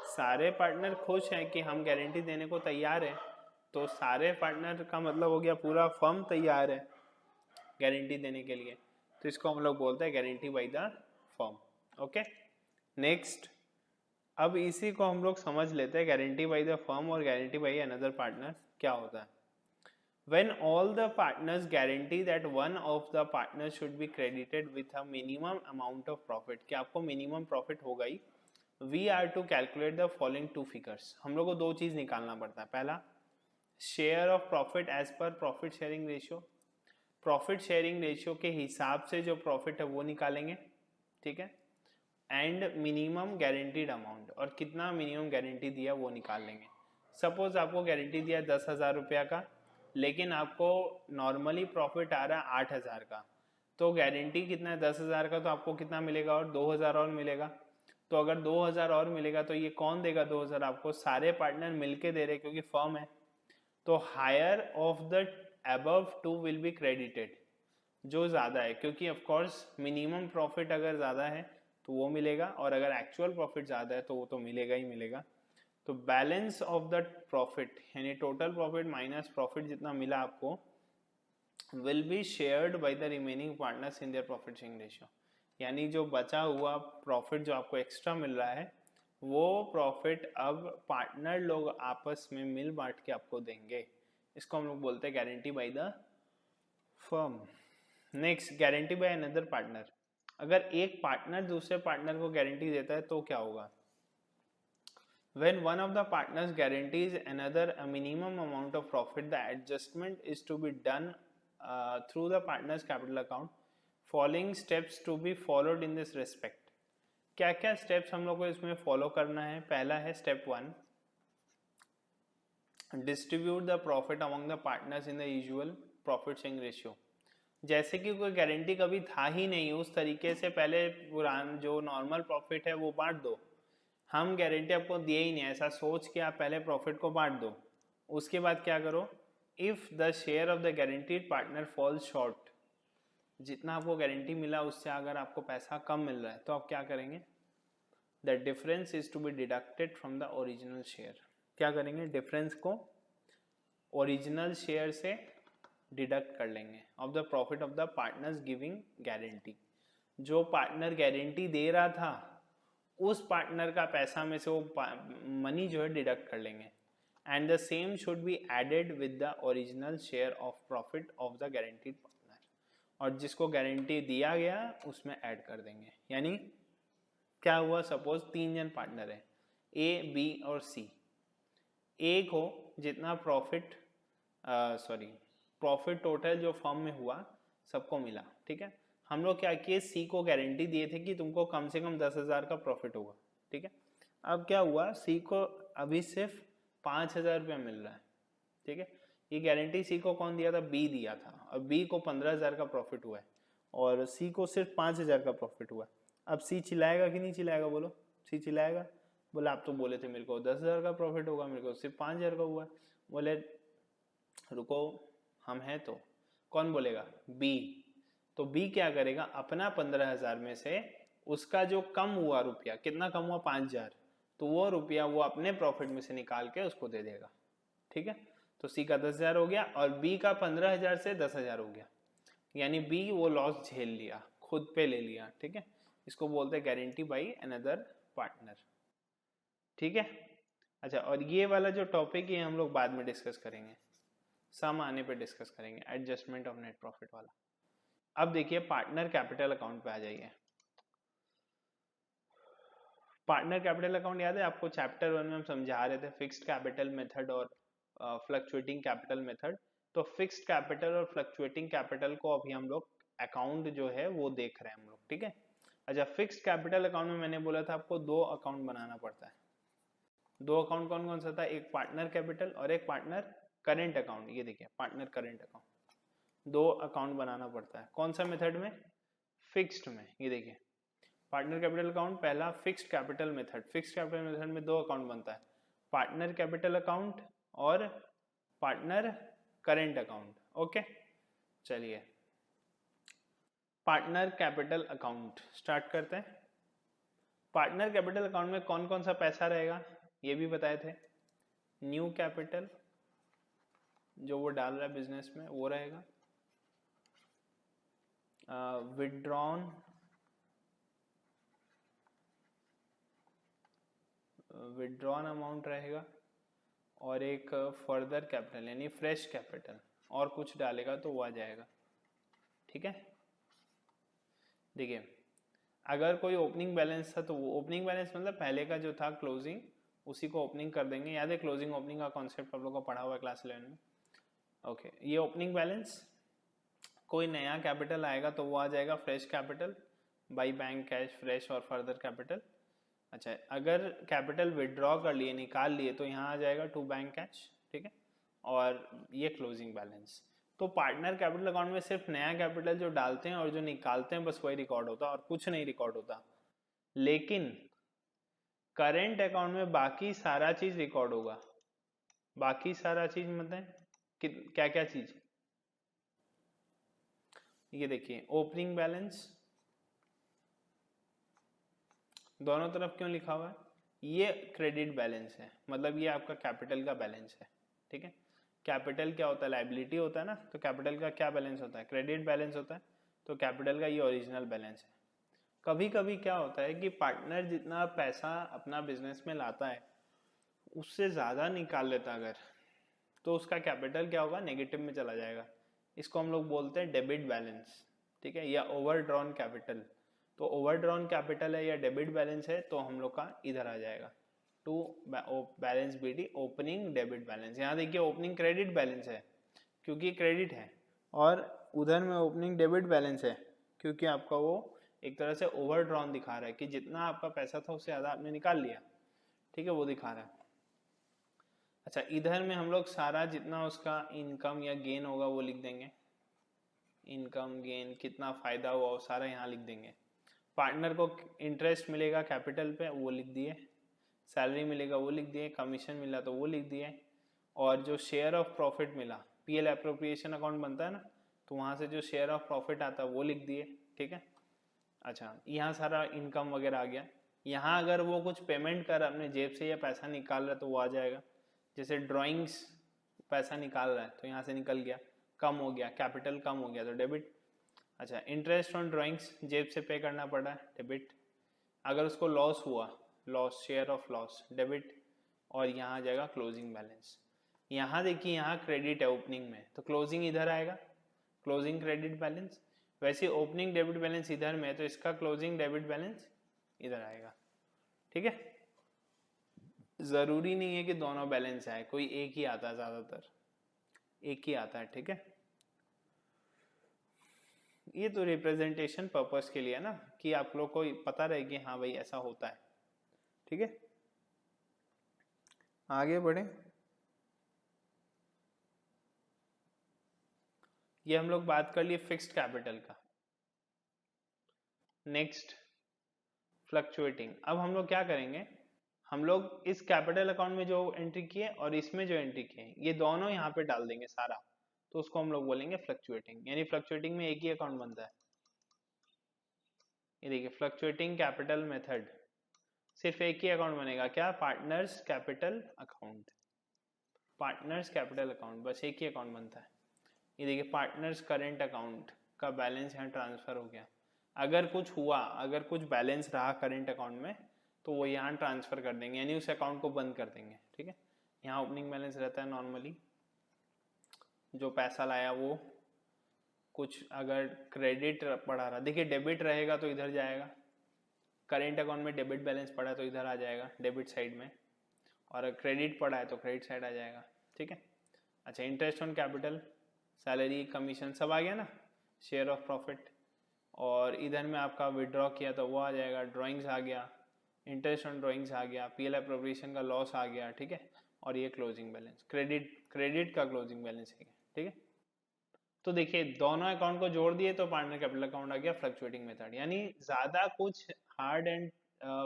सारे पार्टनर खुश हैं कि हम गारंटी देने को तैयार हैं, तो सारे पार्टनर का मतलब हो गया पूरा फर्म तैयार है गारंटी देने के लिए, तो इसको हम लोग बोलते हैं guarantee by the firm. Okay, next. अब इसी को हम लोग समझ लेते हैं, गारंटी बाई द फर्म और गारंटी बाई अनदर पार्टनर क्या होता है। When all the partners guarantee that one of the partners should be credited with a minimum amount of profit, कि आपको minimum profit होगा ही, we are to calculate the following two figures। हम लोग को दो चीज निकालना पड़ता है। पहला share of profit as per profit sharing ratio, profit sharing ratio के हिसाब से जो प्रॉफिट है वो निकालेंगे, ठीक है। एंड मिनिमम गारंटीड अमाउंट, और कितना मिनिमम गारंटी दिया वो निकाल लेंगे। सपोज आपको गारंटी दिया 10,000 रुपया का, लेकिन आपको नॉर्मली प्रॉफिट आ रहा है 8,000 का, तो गारंटी कितना है 10,000 का, तो आपको कितना मिलेगा और 2,000 और मिलेगा। तो अगर 2,000 और मिलेगा तो ये कौन देगा 2,000 आपको, सारे पार्टनर मिलके दे रहे क्योंकि फर्म है। तो higher of the above two will be credited, जो ज़्यादा है, क्योंकि ऑफ कोर्स मिनिमम प्रॉफिट अगर ज़्यादा है तो वो मिलेगा, और अगर एक्चुअल प्रॉफिट ज़्यादा है तो वो तो मिलेगा ही मिलेगा। तो बैलेंस ऑफ द प्रॉफिट यानी टोटल प्रॉफिट माइनस प्रॉफिट जितना मिला आपको will be shared by the remaining partners in their profit sharing ratio, यानी जो बचा हुआ प्रॉफिट जो आपको एक्स्ट्रा मिल रहा है वो प्रॉफिट अब पार्टनर लोग आपस में मिल बांट के आपको देंगे। इसको हम लोग बोलते हैं guarantee by the firm. Next, guarantee by another partner. अगर एक पार्टनर दूसरे पार्टनर को गारंटी देता है तो क्या होगा, when one of the partners guarantees another a minimum amount of profit, the adjustment is to be done through the partner's capital account. Following steps to be followed in this respect. क्या क्या स्टेप्स हम लोग को इसमें फॉलो करना है। पहला है step 1, distribute the profit among the partners in the usual profit sharing ratio. जैसे कि कोई गारंटी कभी था ही नहीं, उस तरीके से पहले पुरान जो नॉर्मल प्रॉफिट है वो बांट दो। हम गारंटी आपको दिए ही नहीं, ऐसा सोच के आप पहले प्रॉफिट को बांट दो। उसके बाद क्या करो, if the share of the guaranteed partner falls short, जितना आपको गारंटी मिला उससे अगर आपको पैसा कम मिल रहा है तो आप क्या करेंगे, the difference is to be deducted from the original share. क्या करेंगे, डिफरेंस को ओरिजिनल शेयर से डिडक्ट कर लेंगे of the profit of the partners giving guarantee. जो पार्टनर गारंटी दे रहा था उस पार्टनर का पैसा में से वो मनी जो है डिडक्ट कर लेंगे। And the same should be added with the original share of profit of the guaranteed partner, और जिसको गारंटी दिया गया उसमें ऐड कर देंगे। यानी क्या हुआ, सपोज 3 जन पार्टनर है, ए बी और सी। ए को जितना प्रॉफिट प्रॉफिट टोटल जो फर्म में हुआ सबको मिला, ठीक है। हम लोग क्या किए, सी को गारंटी दिए थे कि तुमको कम से कम 10,000 का प्रॉफिट होगा, ठीक है। अब क्या हुआ, सी को अभी सिर्फ 5,000 रुपया मिल रहा है, ठीक है। ये गारंटी सी को कौन दिया था, बी दिया था, और बी को 15,000 का प्रॉफिट हुआ है और सी को सिर्फ 5,000 का प्रॉफिट हुआ है। अब सी चिल्लाएगा कि नहीं चिल्लाएगा, बोलो। सी चिल्लाएगा, बोले आप तो बोले थे मेरे को 10,000 का प्रॉफिट होगा, मेरे को सिर्फ 5,000 का हुआ है। बोले रुको, हम हैं तो। कौन बोलेगा, बी। तो बी क्या करेगा, अपना 15,000 में से उसका जो कम हुआ रुपया, कितना कम हुआ, 5,000, तो वो रुपया वो अपने प्रॉफिट में से निकाल के उसको दे देगा, ठीक है। तो सी का 10,000 हो गया और बी का 15,000 से 10,000 हो गया, यानी बी वो लॉस झेल लिया, खुद पे ले लिया, ठीक है। इसको बोलते हैं गारंटी बाई अनदर पार्टनर, ठीक है। अच्छा, और ये वाला जो टॉपिक है हम लोग बाद में डिस्कस करेंगे, सम आने पे डिस्कस करेंगे, एडजस्टमेंट ऑफ नेट प्रॉफिट वाला। अब देखिए पार्टनर कैपिटल अकाउंट पे आ जाइए। पार्टनर कैपिटल अकाउंट याद है आपको, चैप्टर 1 में हम समझा रहे थे फिक्स्ड कैपिटल मेथड और फ्लक्चुएटिंग कैपिटल मेथड। तो फिक्स्ड कैपिटल और फ्लक्चुएटिंग कैपिटल को अभी हम लोग अकाउंट जो है वो देख रहे हैं हम लोग, ठीक है। अच्छा, फिक्स्ड कैपिटल अकाउंट में मैंने बोला था आपको 2 अकाउंट बनाना पड़ता है। 2 अकाउंट कौन कौन सा था, एक पार्टनर कैपिटल और एक पार्टनर करेंट अकाउंट। ये देखिए पार्टनर करेंट अकाउंट, 2 अकाउंट बनाना पड़ता है। कौन सा मेथड में, फिक्स्ड में। ये देखिए पार्टनर कैपिटल अकाउंट पहला, fixed capital method. Fixed capital method में 2 अकाउंट बनता है, पार्टनर कैपिटल अकाउंट और पार्टनर करेंट अकाउंट। ओके, चलिए पार्टनर कैपिटल अकाउंट स्टार्ट करते हैं। पार्टनर कैपिटल अकाउंट में कौन कौन सा पैसा रहेगा ये भी बताए थे। न्यू कैपिटल जो वो डाल रहा है बिजनेस में वो रहेगा, विड्रॉन अमाउंट रहेगा, और एक फर्दर कैपिटल यानी फ्रेश कैपिटल, और कुछ डालेगा तो वो आ जाएगा, ठीक है। देखिए अगर कोई ओपनिंग बैलेंस था तो वो ओपनिंग बैलेंस मतलब पहले का जो था क्लोजिंग, उसी को ओपनिंग कर देंगे। याद है क्लोजिंग ओपनिंग का कॉन्सेप्ट आप लोग को पढ़ा हुआ है क्लास 11 में। ओके, ये ओपनिंग बैलेंस, कोई नया कैपिटल आएगा तो वो आ जाएगा fresh capital by bank cash fresh और फर्दर कैपिटल। अच्छा, अगर कैपिटल विड्रॉ कर लिए, निकाल लिए, तो यहाँ आ जाएगा टू बैंक कैश, ठीक है। और ये क्लोजिंग बैलेंस। तो पार्टनर कैपिटल अकाउंट में सिर्फ नया कैपिटल जो डालते हैं और जो निकालते हैं बस वही रिकॉर्ड होता है और कुछ नहीं रिकॉर्ड होता। लेकिन करेंट अकाउंट में बाकी सारा चीज रिकॉर्ड होगा। बाकी सारा चीज मतलब क्या क्या चीज, ये देखिए ओपनिंग बैलेंस दोनों तरफ क्यों लिखा हुआ है, ये क्रेडिट बैलेंस है, मतलब ये आपका कैपिटल का बैलेंस है, ठीक है। कैपिटल क्या होता है, लायबिलिटी होता है ना, तो कैपिटल का क्या बैलेंस होता है, क्रेडिट बैलेंस होता है। तो कैपिटल का ये ओरिजिनल बैलेंस है। कभी कभी क्या होता है कि पार्टनर जितना पैसा अपना बिजनेस में लाता है उससे ज़्यादा निकाल लेता अगर, तो उसका कैपिटल क्या होगा, नेगेटिव में चला जाएगा। इसको हम लोग बोलते हैं डेबिट बैलेंस, ठीक है, या ओवरड्रॉन कैपिटल। तो ओवरड्रॉन कैपिटल है या डेबिट बैलेंस है तो हम लोग का इधर आ जाएगा to balance b d opening debit balance. यहाँ देखिए ओपनिंग क्रेडिट बैलेंस है क्योंकि क्रेडिट है, और उधर में ओपनिंग डेबिट बैलेंस है क्योंकि आपका वो एक तरह से ओवरड्रॉन दिखा रहा है कि जितना आपका पैसा था उससे ज़्यादा आपने निकाल लिया, ठीक है, वो दिखा रहा है। अच्छा, इधर में हम लोग सारा जितना उसका इनकम या गेन होगा वो लिख देंगे, इनकम गेन कितना फायदा हुआ वो सारा यहाँ लिख देंगे। पार्टनर को इंटरेस्ट मिलेगा कैपिटल पे वो लिख दिए, सैलरी मिलेगा वो लिख दिए, कमीशन मिला तो वो लिख दिए, और जो शेयर ऑफ प्रॉफिट मिला, पीएल एप्रोप्रिएशन अकाउंट बनता है ना, तो वहाँ से जो शेयर ऑफ प्रॉफिट आता है वो लिख दिए, ठीक है। अच्छा, यहाँ सारा इनकम वगैरह आ गया। यहाँ अगर वो कुछ पेमेंट कर अपने जेब से या पैसा निकाल रहा है तो वो आ जाएगा। जैसे ड्राइंग्स पैसा निकाल रहा है तो यहाँ से निकल गया, कम हो गया, कैपिटल कम हो गया तो डेबिट। अच्छा, इंटरेस्ट ऑन ड्राइंग्स जेब से पे करना पड़ा है, डेबिट। अगर उसको लॉस हुआ, loss share of loss, debit. और यहाँ आ जाएगा क्लोजिंग बैलेंस। यहाँ देखिए यहाँ क्रेडिट है ओपनिंग में तो क्लोजिंग इधर आएगा, क्लोजिंग क्रेडिट बैलेंस। वैसे ओपनिंग डेबिट बैलेंस इधर में है तो इसका क्लोजिंग डेबिट बैलेंस इधर आएगा, ठीक है। जरूरी नहीं है कि दोनों बैलेंस आए, कोई एक ही आता है, ज्यादातर एक ही आता है, ठीक है। ये तो रिप्रेजेंटेशन पर्पस के लिए है ना, कि आप लोग को पता रहे कि हाँ भाई ऐसा होता है, ठीक है। आगे बढ़े, ये हम लोग बात कर लिए फिक्स्ड कैपिटल का। Next fluctuating. अब हम लोग क्या करेंगे, हम लोग इस कैपिटल अकाउंट में जो एंट्री किए और इसमें जो एंट्री किए ये दोनों यहाँ पे डाल देंगे सारा, तो उसको हम लोग बोलेंगे फ्लक्चुएटिंग। यानी फ्लक्चुएटिंग में एक ही अकाउंट बनता है। ये देखिए फ्लक्चुएटिंग कैपिटल मेथड, सिर्फ एक ही अकाउंट बनेगा, क्या, partners capital account. Partners capital account, बस एक ही अकाउंट बनता है। ये देखिए पार्टनर्स करेंट अकाउंट का बैलेंस यहाँ ट्रांसफर हो गया। अगर कुछ हुआ, अगर कुछ बैलेंस रहा करेंट अकाउंट में तो वो यहाँ ट्रांसफर कर देंगे, यानी उस अकाउंट को बंद कर देंगे, ठीक है। यहाँ ओपनिंग बैलेंस रहता है नॉर्मली, जो पैसा लाया वो, कुछ अगर क्रेडिट पड़ा रहा, देखिए डेबिट रहेगा तो इधर जाएगा, करेंट अकाउंट में डेबिट बैलेंस पड़ा है तो इधर आ जाएगा डेबिट साइड में, और क्रेडिट पड़ा है तो क्रेडिट साइड आ जाएगा, ठीक है। अच्छा, interest on capital, salary, commission सब आ गया ना, शेयर ऑफ प्रॉफिट, और इधर में आपका विड्रॉ किया तो वो आ जाएगा, ड्राइंग्स आ गया, इंटरेस्ट ऑन ड्राइंग्स आ गया, पीएल एप्रोप्रिएशन का लॉस आ गया, ठीक है। और ये क्लोजिंग बैलेंस, क्रेडिट का क्लोजिंग बैलेंस है, ठीक है। तो देखिए दोनों अकाउंट को जोड़ दिए तो पार्टनर कैपिटल अकाउंट आ गया फ्लक्चुएटिंग मेथड। यानी ज्यादा कुछ हार्ड एंड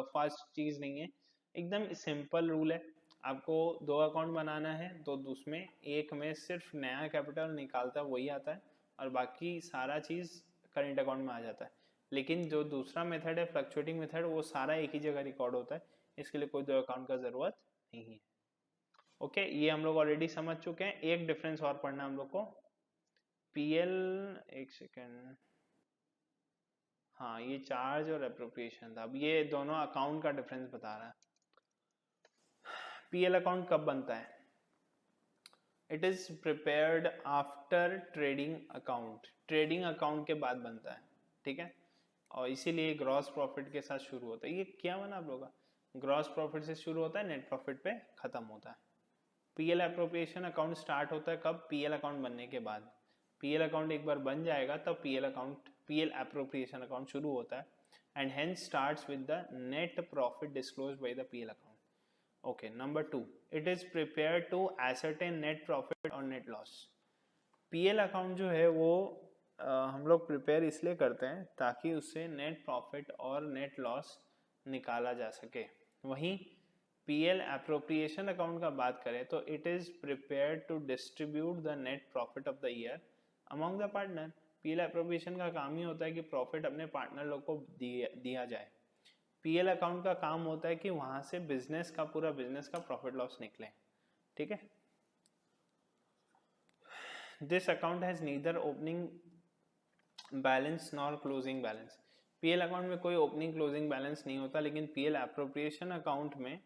फास्ट चीज नहीं है, एकदम सिंपल रूल है। आपको दो अकाउंट बनाना है तो उसमें एक में सिर्फ नया कैपिटल निकालता है वही आता है और बाकी सारा चीज करेंट अकाउंट में आ जाता है। लेकिन जो दूसरा मेथड है फ्लक्चुएटिंग मेथड, वो सारा एक ही जगह रिकॉर्ड होता है, इसके लिए कोई दो अकाउंट का जरूरत नहीं है। ओके, ये हम लोग ऑलरेडी समझ चुके हैं। एक डिफरेंस और पढ़ना हम लोग को, पीएल, एक सेकेंड, हाँ ये चार्ज और एप्रोप्रिएशन था। अब ये दोनों अकाउंट का डिफरेंस बता रहा है। पीएल अकाउंट कब बनता है, it is prepared after trading account, trading account के बाद बनता है, ठीक है। और इसीलिए ग्रॉस प्रॉफिट के साथ शुरू होता है। ये क्या बना आप लोगों का, ग्रॉस प्रॉफिट से शुरू होता है, नेट प्रॉफिट पे खत्म होता है। पीएल एप्रोप्रिएशन अकाउंट स्टार्ट होता है कब? पीएल अकाउंट बनने के बाद। पीएल अकाउंट एक बार बन जाएगा तब पीएल एप्रोप्रिएशन अकाउंट शुरू होता है, and hence starts with the net profit disclosed by the PL account. Okay, number 2, it is prepared to ascertain net profit और नेट लॉस। पीएल अकाउंट जो है वो हम लोग प्रिपेयर इसलिए करते हैं ताकि उससे नेट प्रॉफिट और नेट लॉस निकाला जा सके। वहीं पीएल एप्रोप्रिएशन अकाउंट का बात करें तो it is prepared to distribute the net profit of the year among the partner. PL appropriation का काम ही होता है कि प्रॉफिट अपने पार्टनर लोग को दिया जाए। पीएल अकाउंट का काम होता है कि वहां से बिजनेस का, पूरा बिजनेस का प्रॉफिट लॉस निकले। ठीक है, this account has neither opening balance nor closing balance. PL account में कोई ओपनिंग क्लोजिंग बैलेंस नहीं होता, लेकिन पीएल एप्रोप्रिएशन अकाउंट में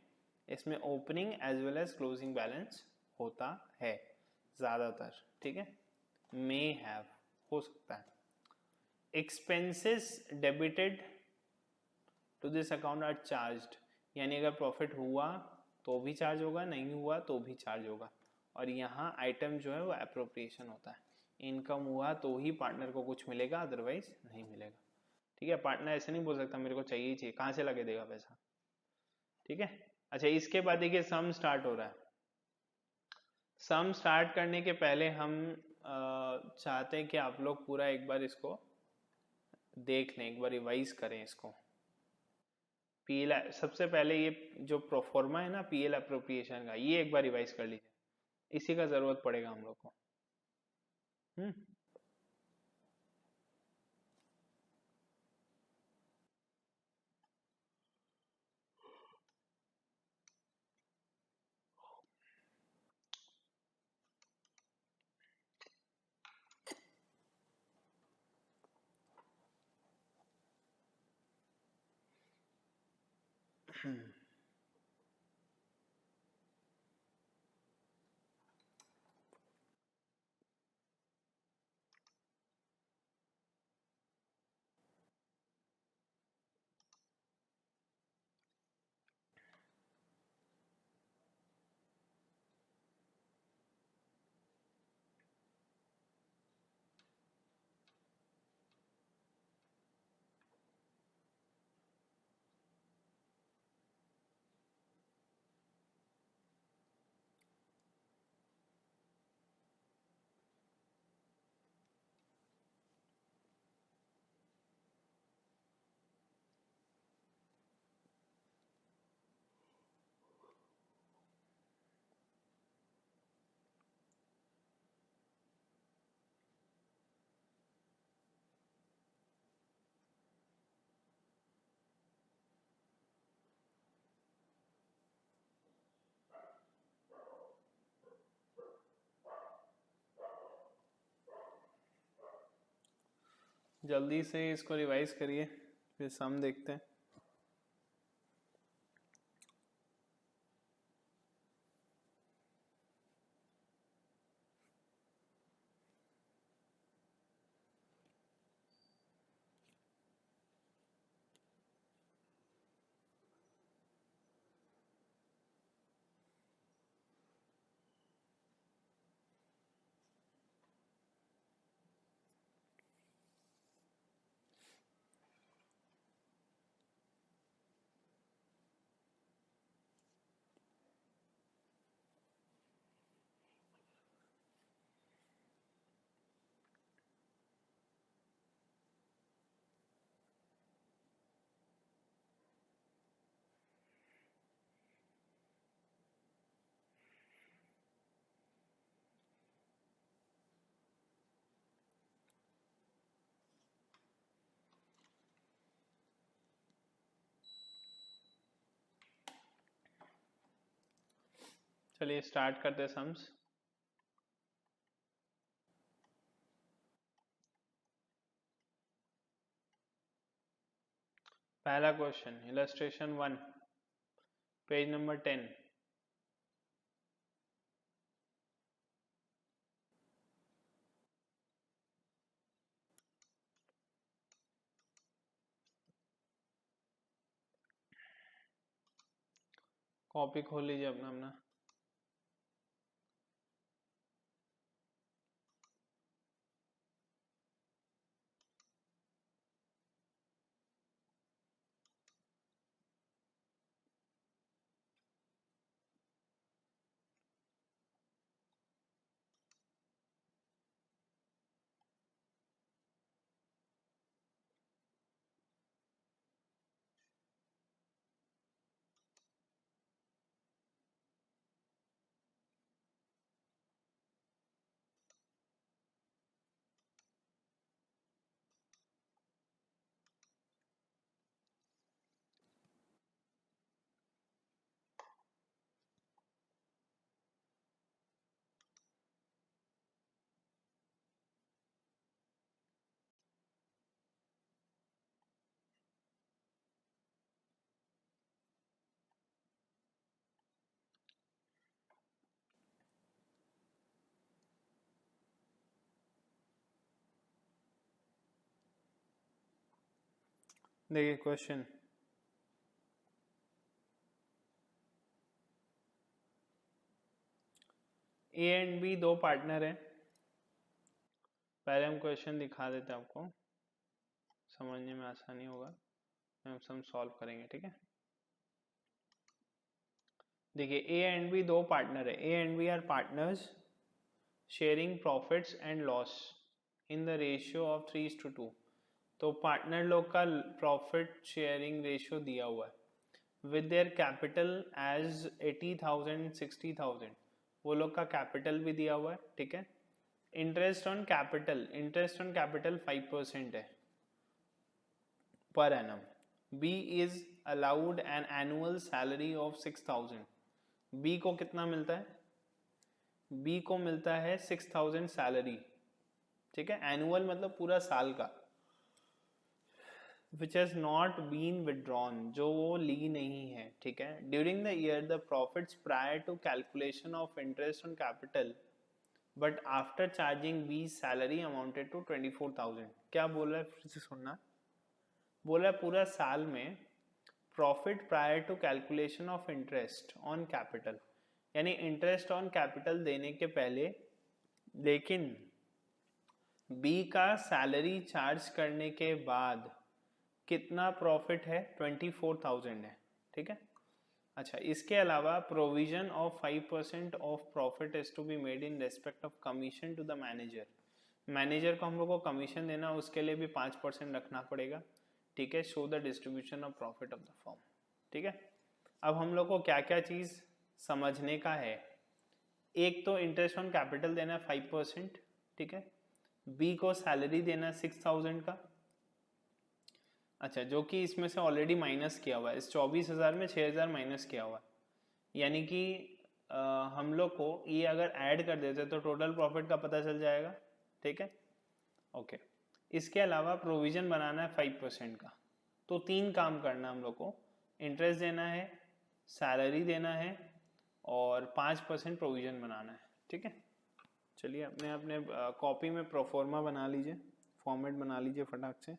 इसमें opening as well as closing balance होता है ज्यादातर। ठीक है, मे हैव, हो सकता है। Expenses debited to this account are charged, यानी अगर प्रॉफिट हुआ तो भी चार्ज होगा, नहीं हुआ तो भी चार्ज होगा। और यहाँ आइटम जो है वो एप्रोप्रिएशन होता है। इनकम हुआ तो ही पार्टनर को कुछ मिलेगा, अदरवाइज नहीं मिलेगा। ठीक है, पार्टनर ऐसे नहीं बोल सकता मेरे को चाहिए ही चाहिए, कहाँ से लगे देगा पैसा। ठीक है, अच्छा इसके बाद देखिए सम स्टार्ट हो रहा है। सम स्टार्ट करने के पहले हम चाहते हैं कि आप लोग पूरा एक बार इसको देख लें, एक बार रिवाइज करें इसको। पीएल सबसे पहले ये जो प्रोफॉर्मा है ना पीएल एप्रोप्रिएशन का, ये एक बार रिवाइज कर लीजिए, इसी का जरूरत पड़ेगा हम लोग को। हम्म, जल्दी से इसको रिवाइज करिए, फिर सम देखते हैं। चलिए स्टार्ट करते हैं सम्स। पहला question, illustration 1, page number 10। Copy खोल लीजिए अपना अपना। देखिए क्वेश्चन, ए एंड बी दो पार्टनर हैं। पहले हम क्वेश्चन दिखा देते हैं, आपको समझने में आसानी होगा, हम सॉल्व करेंगे, ठीक है। देखिए ए एंड बी दो पार्टनर है, A and B are partners sharing profits and loss in the ratio of 3:2। तो पार्टनर लोग का प्रॉफिट शेयरिंग रेशियो दिया हुआ है, विद देयर कैपिटल एज 80,000 60,000, वो लोग का कैपिटल भी दिया हुआ है, ठीक है। Interest on capital, interest on capital 5% है per annum. B is allowed an annual salary of 6,000। B को कितना मिलता है? बी को मिलता है 6,000 सैलरी, ठीक है। एनुअल मतलब पूरा साल का। Which has not been withdrawn, जो वो ली नहीं है, ठीक है। During the year the profits prior to calculation of interest on capital but after charging B salary amounted to 24,000। क्या बोल रहा है, फिर से सुनना। बोला पूरा साल में profit prior to calculation of interest on capital, यानी इंटरेस्ट ऑन कैपिटल देने के पहले, लेकिन बी का सैलरी चार्ज करने के बाद कितना प्रॉफिट है? 24,000 है, ठीक है। अच्छा, इसके अलावा provision of 5% of profit is to be made in respect of commission to the manager. Manager को हम लोग को कमीशन देना, उसके लिए भी 5% रखना पड़ेगा, ठीक है। Show the distribution of profit of the firm, ठीक है। अब हम लोग को क्या क्या चीज समझने का है। एक तो इंटरेस्ट ऑन कैपिटल देना है 5%, ठीक है। बी को सैलरी देना है 6,000 का। अच्छा, जो कि इसमें से ऑलरेडी माइनस किया हुआ है, इस 24,000 में 6,000 माइनस किया हुआ है, यानी कि हम लोग को ये अगर ऐड कर देते तो टोटल प्रॉफिट का पता चल जाएगा, ठीक है। ओके, इसके अलावा प्रोविजन बनाना है 5% का। तो तीन काम करना है हम लोग को, इंटरेस्ट देना है, सैलरी देना है और 5% प्रोविजन बनाना है, ठीक है। चलिए अपने अपने कॉपी में प्रोफॉर्मा बना लीजिए, फॉर्मेट बना लीजिए फटाक से।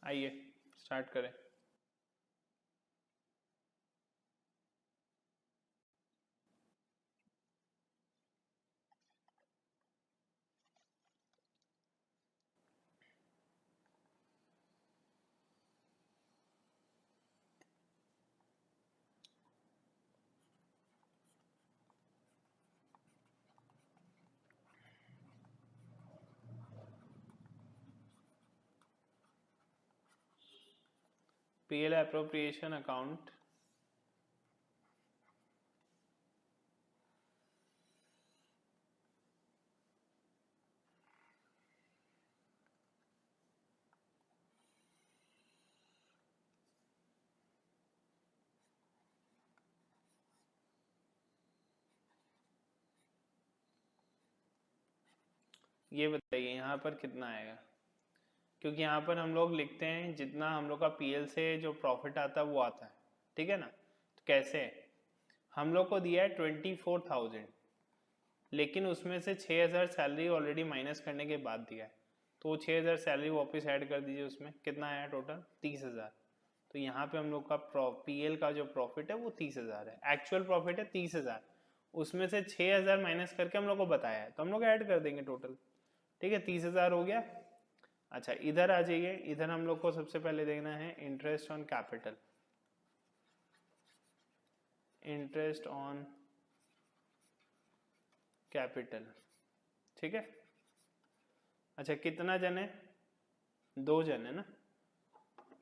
आइए स्टार्ट करें। पीएल अप्रोप्रिएशन अकाउंट, ये बताइए यहाँ पर कितना आएगा, क्योंकि यहाँ पर हम लोग लिखते हैं जितना हम लोग का पीएल से जो प्रॉफिट आता है वो आता है, ठीक है ना। तो कैसे है, हम लोग को दिया है 24,000, लेकिन उसमें से 6,000 सैलरी ऑलरेडी माइनस करने के बाद दिया है, तो वो 6,000 सैलरी वापस ऐड कर दीजिए, उसमें कितना आया टोटल 30,000। तो यहाँ पे हम लोग का पीएल का जो प्रॉफिट है वो 30,000 है, एक्चुअल प्रॉफिट है 30,000, उसमें से 6,000 माइनस करके हम लोग को बताया है, तो हम लोग ऐड कर देंगे टोटल, ठीक है। 30,000 हो गया। अच्छा इधर आ जाइए, इधर हम लोग को सबसे पहले देखना है interest on capital, interest on capital, ठीक है। अच्छा कितना जन है, 2 जन है ना,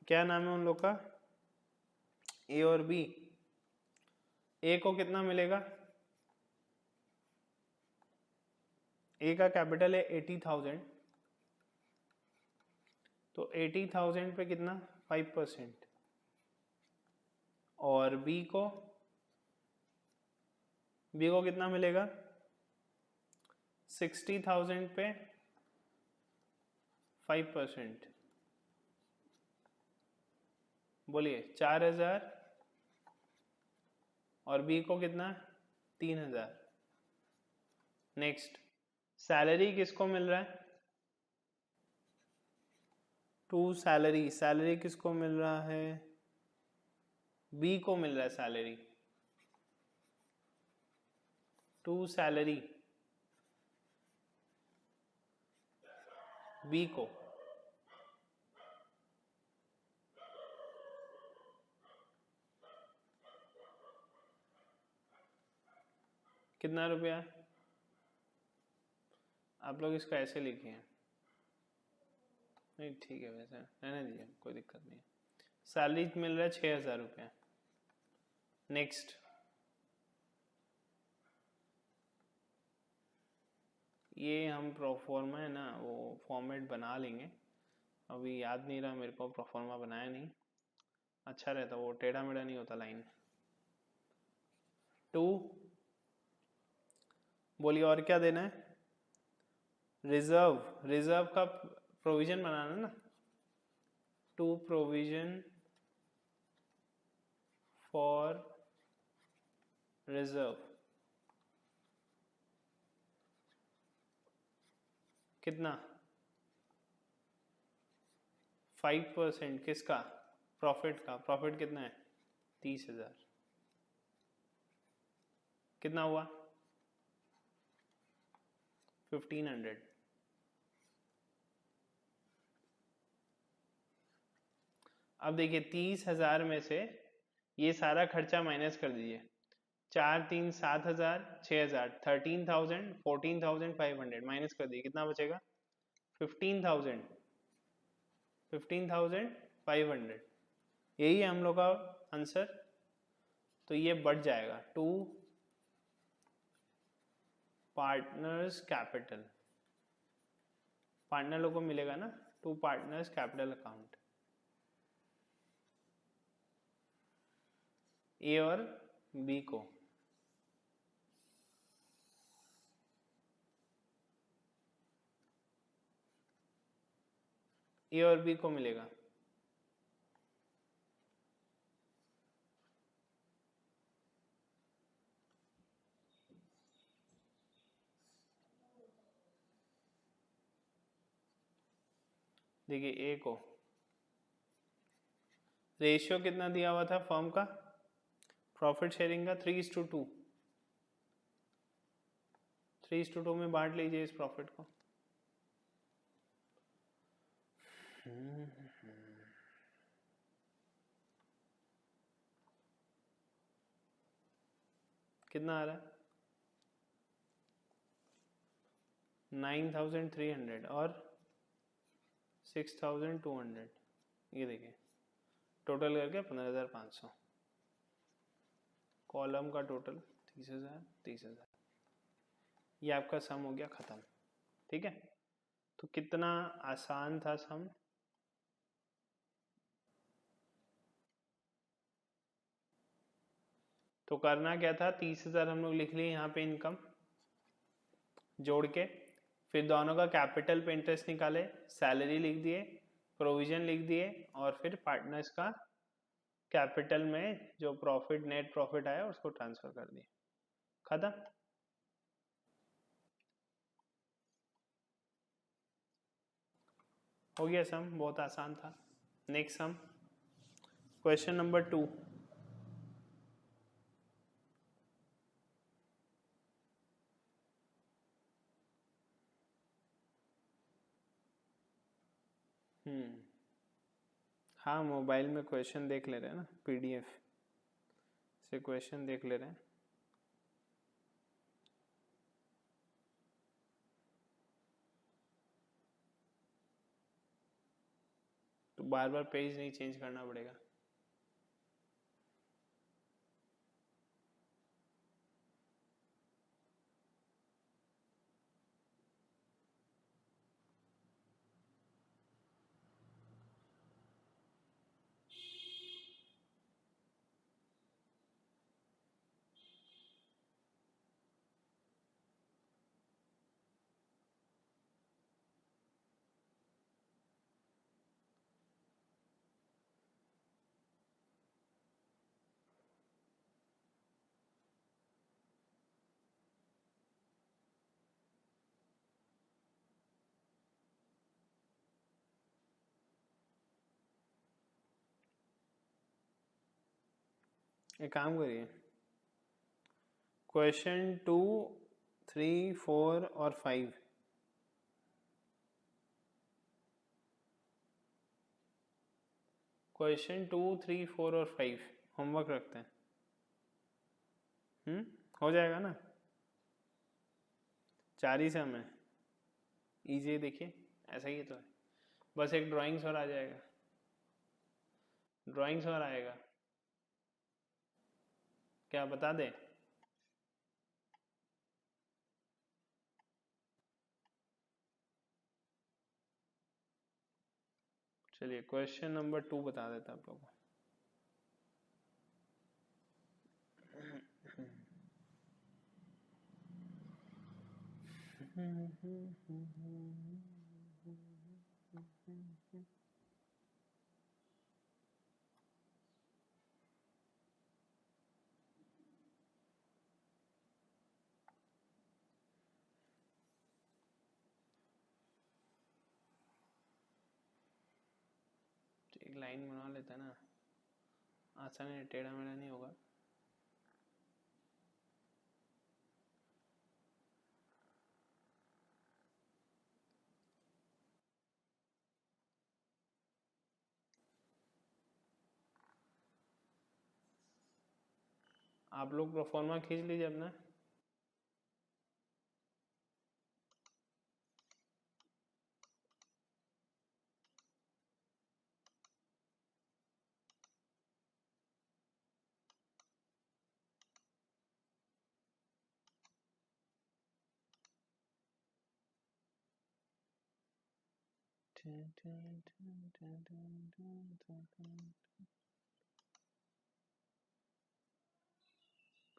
क्या नाम है उन लोग का, ए और बी। ए को कितना मिलेगा, ए का कैपिटल है 80,000, तो 80,000 पे कितना 5%, और बी को कितना मिलेगा 60,000 पे 5%, बोलिए 4,000, और बी को कितना 3,000। नेक्स्ट सैलरी किसको मिल रहा है, टू सैलरी, सैलरी किसको मिल रहा है, बी को मिल रहा है सैलरी, टू सैलरी बी को, कितना रुपया, आप लोग इसको ऐसे लिखिए, नहीं ठीक है वैसे रहने दीजिए कोई दिक्कत नहीं है। सैलरी मिल रहा है 6,000 रुपया। नेक्स्ट ये हम प्रोफॉर्मा है ना वो फॉर्मेट बना लेंगे, अभी याद नहीं रहा मेरे को, प्रोफॉर्मा बनाया नहीं, अच्छा रहता वो टेढ़ा मेढ़ा नहीं होता लाइन। 2 बोलिए और क्या देना है, रिजर्व, रिजर्व का प्रोविजन बनाना ना, टू प्रोविजन फॉर रिजर्व, कितना 5% किसका, प्रॉफिट का, प्रॉफिट कितना है 30,000, कितना हुआ 1,500। अब देखिए 30,000 में से ये सारा खर्चा माइनस कर दीजिए, 4 3 7,000 6,000 13,000 14,500 माइनस कर दिए, कितना बचेगा 15,000 15,500, यही है हम लोग का आंसर। तो ये बढ़ जाएगा टू पार्टनर्स कैपिटल, पार्टनर लोगों को मिलेगा ना, टू पार्टनर्स कैपिटल अकाउंट, ए और बी को, ए और बी को मिलेगा। देखिए ए को रेशियो कितना दिया हुआ था फर्म का, प्रॉफिट शेयरिंग का 3:2, 3:2 में बांट लीजिए इस प्रॉफिट को। कितना आ रहा है 9,300 और 6,200, ये देखिए टोटल करके 15,500, कॉलम का टोटल 30,000 30,000, ये आपका सम हो गया खत्म, ठीक है। तो कितना आसान था सम, तो करना क्या था 30,000 हम लोग लिख लिए यहाँ पे इनकम जोड़ के, फिर दोनों का कैपिटल पे इंटरेस्ट निकाले, सैलरी लिख दिए, प्रोविजन लिख दिए, और फिर पार्टनर्स का कैपिटल में जो प्रॉफिट, नेट प्रॉफिट आया उसको ट्रांसफर कर दिया, खत्म। हो गया सम, बहुत आसान था। Next sum, question number 2। हाँ, मोबाइल में क्वेश्चन देख ले रहे हैं ना, पीडीएफ से क्वेश्चन देख ले रहे हैं। तो बार बार पेज नहीं चेंज करना पड़ेगा। एक काम करिए, क्वेश्चन 2, 3, 4 और 5, क्वेश्चन 2, 3, 4 और 5 होमवर्क रखते हैं। हो जाएगा ना? 4 ही सम है, इजी। देखिए ऐसा ही तो है, बस एक ड्राइंग्स और आ जाएगा, ड्राइंग्स और आएगा। क्या बता दें? चलिए क्वेश्चन नंबर 2 बता देता आप लोगों को। एक लाइन बना लेता है ना, आसान है, टेढ़ा मेढ़ा नहीं होगा। आप लोग प्रोफॉर्मा खींच लीजिए अपना।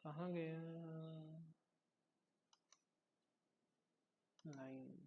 कहाँ गया लाइन?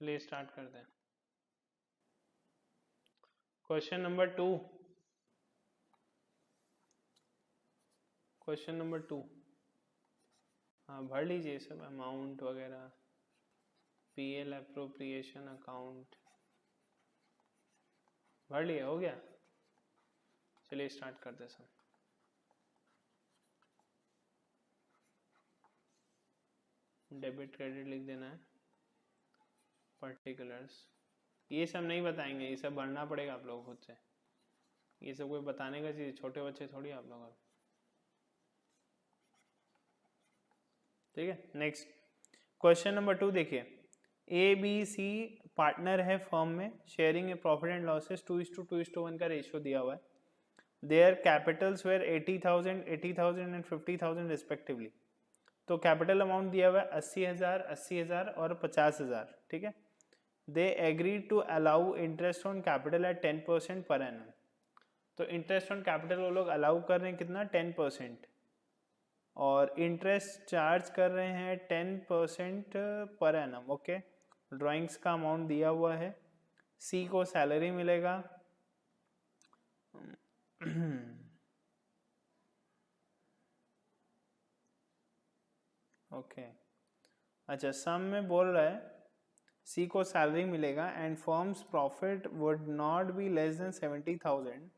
चलिए स्टार्ट करते हैं। Question number 2, question number 2। हाँ भर लीजिए सब, अमाउंट वगैरह, पीएल एप्रोप्रिएशन अकाउंट भर लिया, हो गया। चलिए स्टार्ट करते हैं सब। डेबिट क्रेडिट लिख देना है, पर्टिकुलर्स। ये सब नहीं बताएंगे, ये सब भरना पड़ेगा आप लोगों को खुद से, ये सब कोई बताने का चीज, छोटे बच्चे थोड़ी आप लोग। ठीक है, नेक्स्ट क्वेश्चन नंबर 2 देखिए, ए बी सी पार्टनर है फर्म में, sharing a profit and losses 2:2:1 का रेशियो दिया हुआ है। Their capitals were 80,000, 80,000 and 50,000 respectively. तो कैपिटल अमाउंट दिया हुआ है 80,000, 80,000 और 50,000। ठीक है, they agree to allow interest on capital at 10% per annum. तो इंटरेस्ट ऑन कैपिटल वो लोग अलाउ कर रहे हैं कितना, 10%, और इंटरेस्ट चार्ज कर रहे हैं 10% पर एनम। ओके, ड्राइंग्स का अमाउंट दिया हुआ है, सी को सैलरी मिलेगा, ओके अच्छा, सम में बोल रहा है सी को सैलरी मिलेगा and firm's profit would not be less than 70,000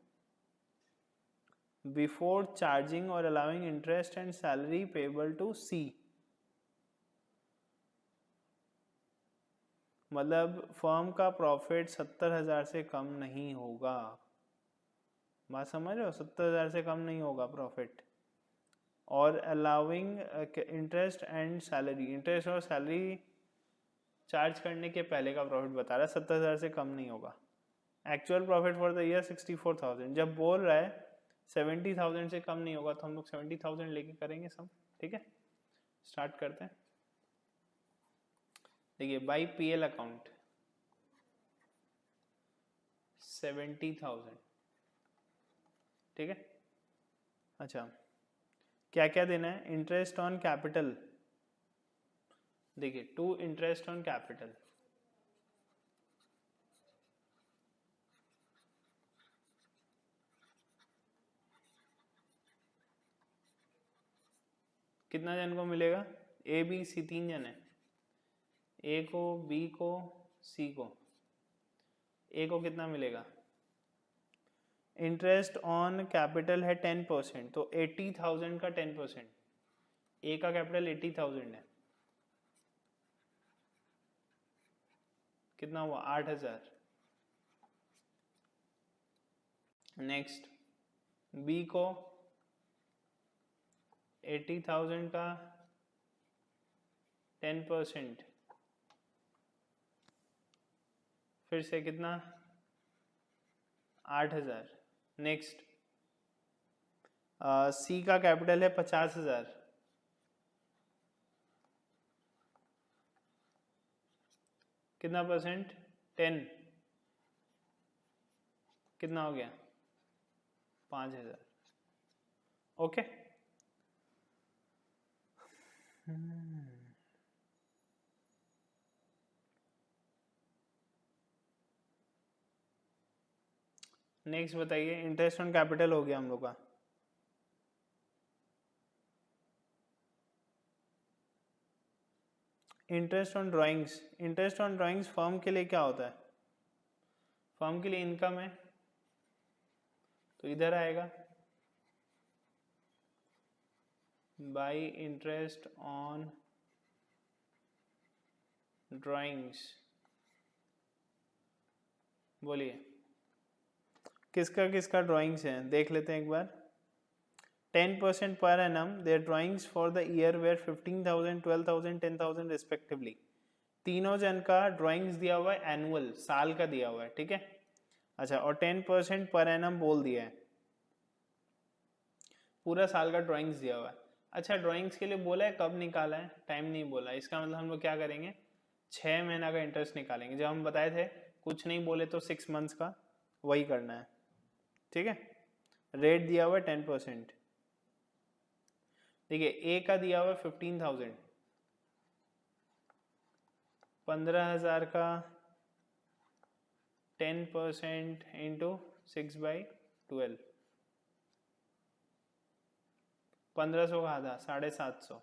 before charging और allowing interest and salary payable to C. मतलब फर्म का प्रॉफिट 70,000 से कम नहीं होगा, बात समझ रहे हो, 70,000 से कम नहीं होगा प्रॉफिट, और allowing interest and salary, interest और सैलरी चार्ज करने के पहले का प्रॉफिट बता रहा है 70,000 से कम नहीं होगा। Actual profit for the year 64,000, जब बोल रहा है 70,000 से कम नहीं होगा तो हम लोग 70,000 लेके करेंगे सब। ठीक है, स्टार्ट करते हैं। देखिए, बाई पीएल अकाउंट 70,000। ठीक है, अच्छा क्या क्या देना है, इंटरेस्ट ऑन कैपिटल, देखिए टू इंटरेस्ट ऑन कैपिटल, कितना जन को मिलेगा, ए बी सी 3 जन है, ए को, बी को, सी को। ए को कितना मिलेगा, इंटरेस्ट ऑन कैपिटल है 10%, तो 80,000 का 10%, ए का कैपिटल 80,000 है, कितना हुआ 8,000। नेक्स्ट बी को 80,000 का 10%, फिर से कितना 8,000। नेक्स्ट सी का कैपिटल है 50,000, कितना परसेंट, 10, कितना हो गया 5,000। ओके, नेक्स्ट बताइए, इंटरेस्ट ऑन कैपिटल हो गया हम लोग का। Interest on drawings, interest on drawings firm के लिए क्या होता है, फर्म के लिए इनकम है, तो इधर आएगा बाई इंटरेस्ट ऑन ड्राइंग्स। बोलिए किसका किसका ड्राइंग्स है, देख लेते हैं एक बार। 10% per annum, their drawings for the year were 15,000, 12,000, 10,000 respectively. तीनों जन का ड्राइंग्स दिया हुआ है, एनुअल साल का दिया हुआ है। ठीक है, अच्छा, और 10% पर एनम बोल दिया है, पूरा साल का ड्राइंग्स दिया हुआ है। अच्छा, ड्राइंग्स के लिए बोला है, कब निकाला है, टाइम नहीं बोला, इसका मतलब हम लोग क्या करेंगे, 6 महीना का इंटरेस्ट निकालेंगे। जब हम बताए थे कुछ नहीं बोले तो 6 मंथ्स का, वही करना है। ठीक है, रेट दिया हुआ है 10%। देखिए ए का दिया हुआ है 15,000, 15,000 का 10% इंटू 6/12, 1,500 का आधा 750,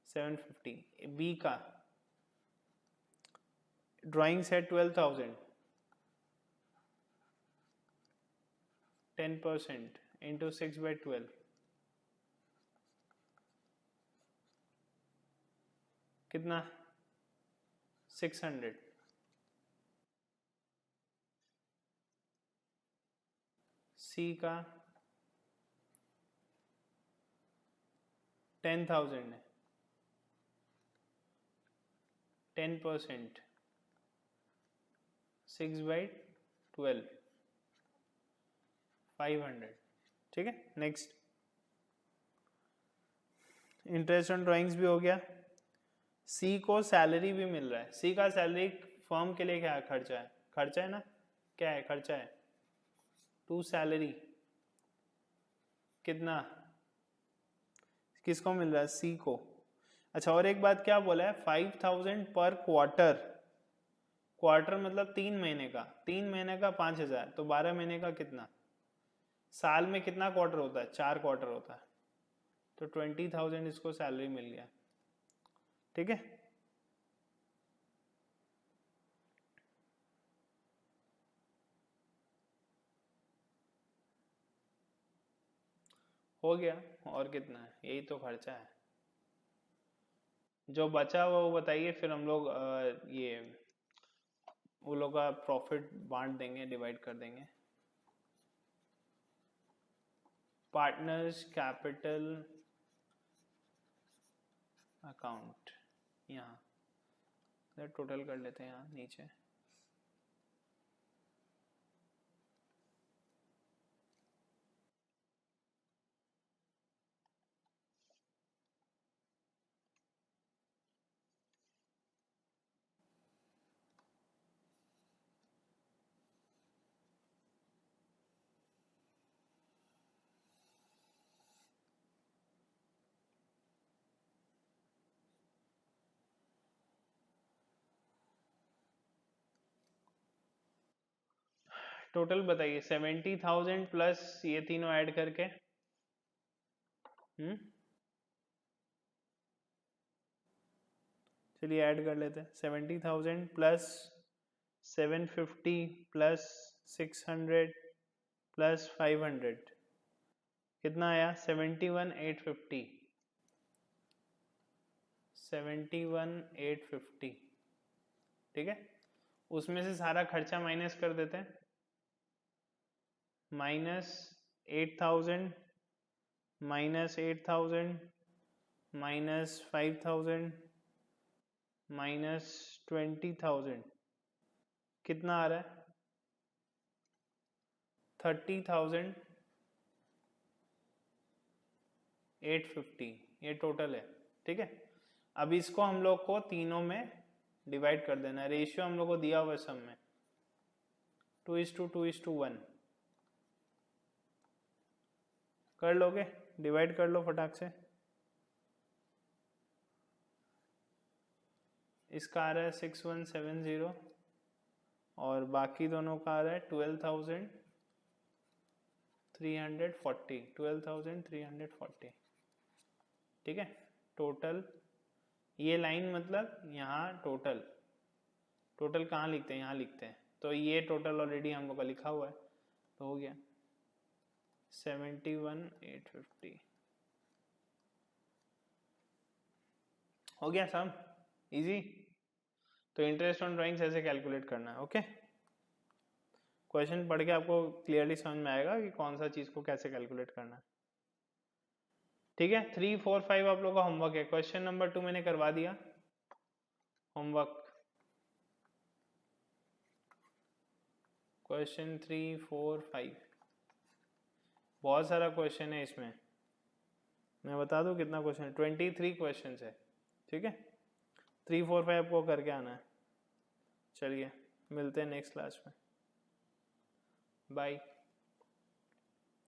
750। बी का ड्राइंग्स है 12,000, 10% इंटू 6/12, कितना 600, सी का 10,000 है, 10%, 6/12, 500। ठीक है, नेक्स्ट इंटरेस्ट ऑन ड्राइंग्स भी हो गया। सी को सैलरी भी मिल रहा है। सी का सैलरी फर्म के लिए क्या है? खर्चा है, खर्चा है ना, क्या है? खर्चा है। टू सैलरी कितना किसको मिल रहा है? सी को। अच्छा, और एक बात क्या बोला है? 5,000 पर क्वार्टर। क्वार्टर मतलब 3 महीने का, 3 महीने का 5,000, तो 12 महीने का कितना? साल में कितना क्वार्टर होता है? 4 क्वार्टर होता है, तो 20,000 इसको सैलरी मिल गया। ठीक है, हो गया। और कितना है? यही तो खर्चा है। जो बचा हुआ वो बताइए, फिर हम लोग ये वो लोग का प्रॉफिट बांट देंगे, डिवाइड कर देंगे। पार्टनर्स कैपिटल अकाउंट, यहाँ टोटल कर लेते हैं, यहाँ नीचे। टोटल बताइए, 70,000 प्लस ये तीनों ऐड करके। चलिए ऐड कर लेते हैं। 70,000 प्लस 750 प्लस 600 प्लस 500 कितना आया? 71,850। 71,850। ठीक है, उसमें से सारा खर्चा माइनस कर देते हैं। -8,000 -8,000 -5,000 -20,000 कितना आ रहा है? 30,850। ये टोटल है। ठीक है, अब इसको हम लोग को तीनों में डिवाइड कर देना है। रेशियो हम लोग को दिया हुआ है सब में, 2:2:1। कर लोगे? डिवाइड कर लो फटाक से। इसका आ रहा है 6170 और बाकी दोनों का आ रहा है 12,340। 12,340। ठीक है, टोटल ये लाइन मतलब यहाँ टोटल। टोटल कहाँ लिखते हैं? यहाँ लिखते हैं। तो ये टोटल ऑलरेडी हम लोग का लिखा हुआ है, तो हो गया 71,850। हो गया सब इजी। तो इंटरेस्ट ऑन ड्राइंग्स ऐसे कैलकुलेट करना है। ओके, क्वेश्चन पढ़ के आपको क्लियरली समझ में आएगा कि कौन सा चीज को कैसे कैलकुलेट करना है। ठीक है, 3, 4, 5 आप लोगों का होमवर्क है। क्वेश्चन नंबर 2 मैंने करवा दिया होमवर्क। क्वेश्चन 3, 4, 5 बहुत सारा क्वेश्चन है इसमें। मैं बता दूं कितना क्वेश्चन है? 23 क्वेश्चन है। ठीक है, 3, 4, 5 आपको करके आना है। चलिए मिलते हैं नेक्स्ट क्लास में। बाय।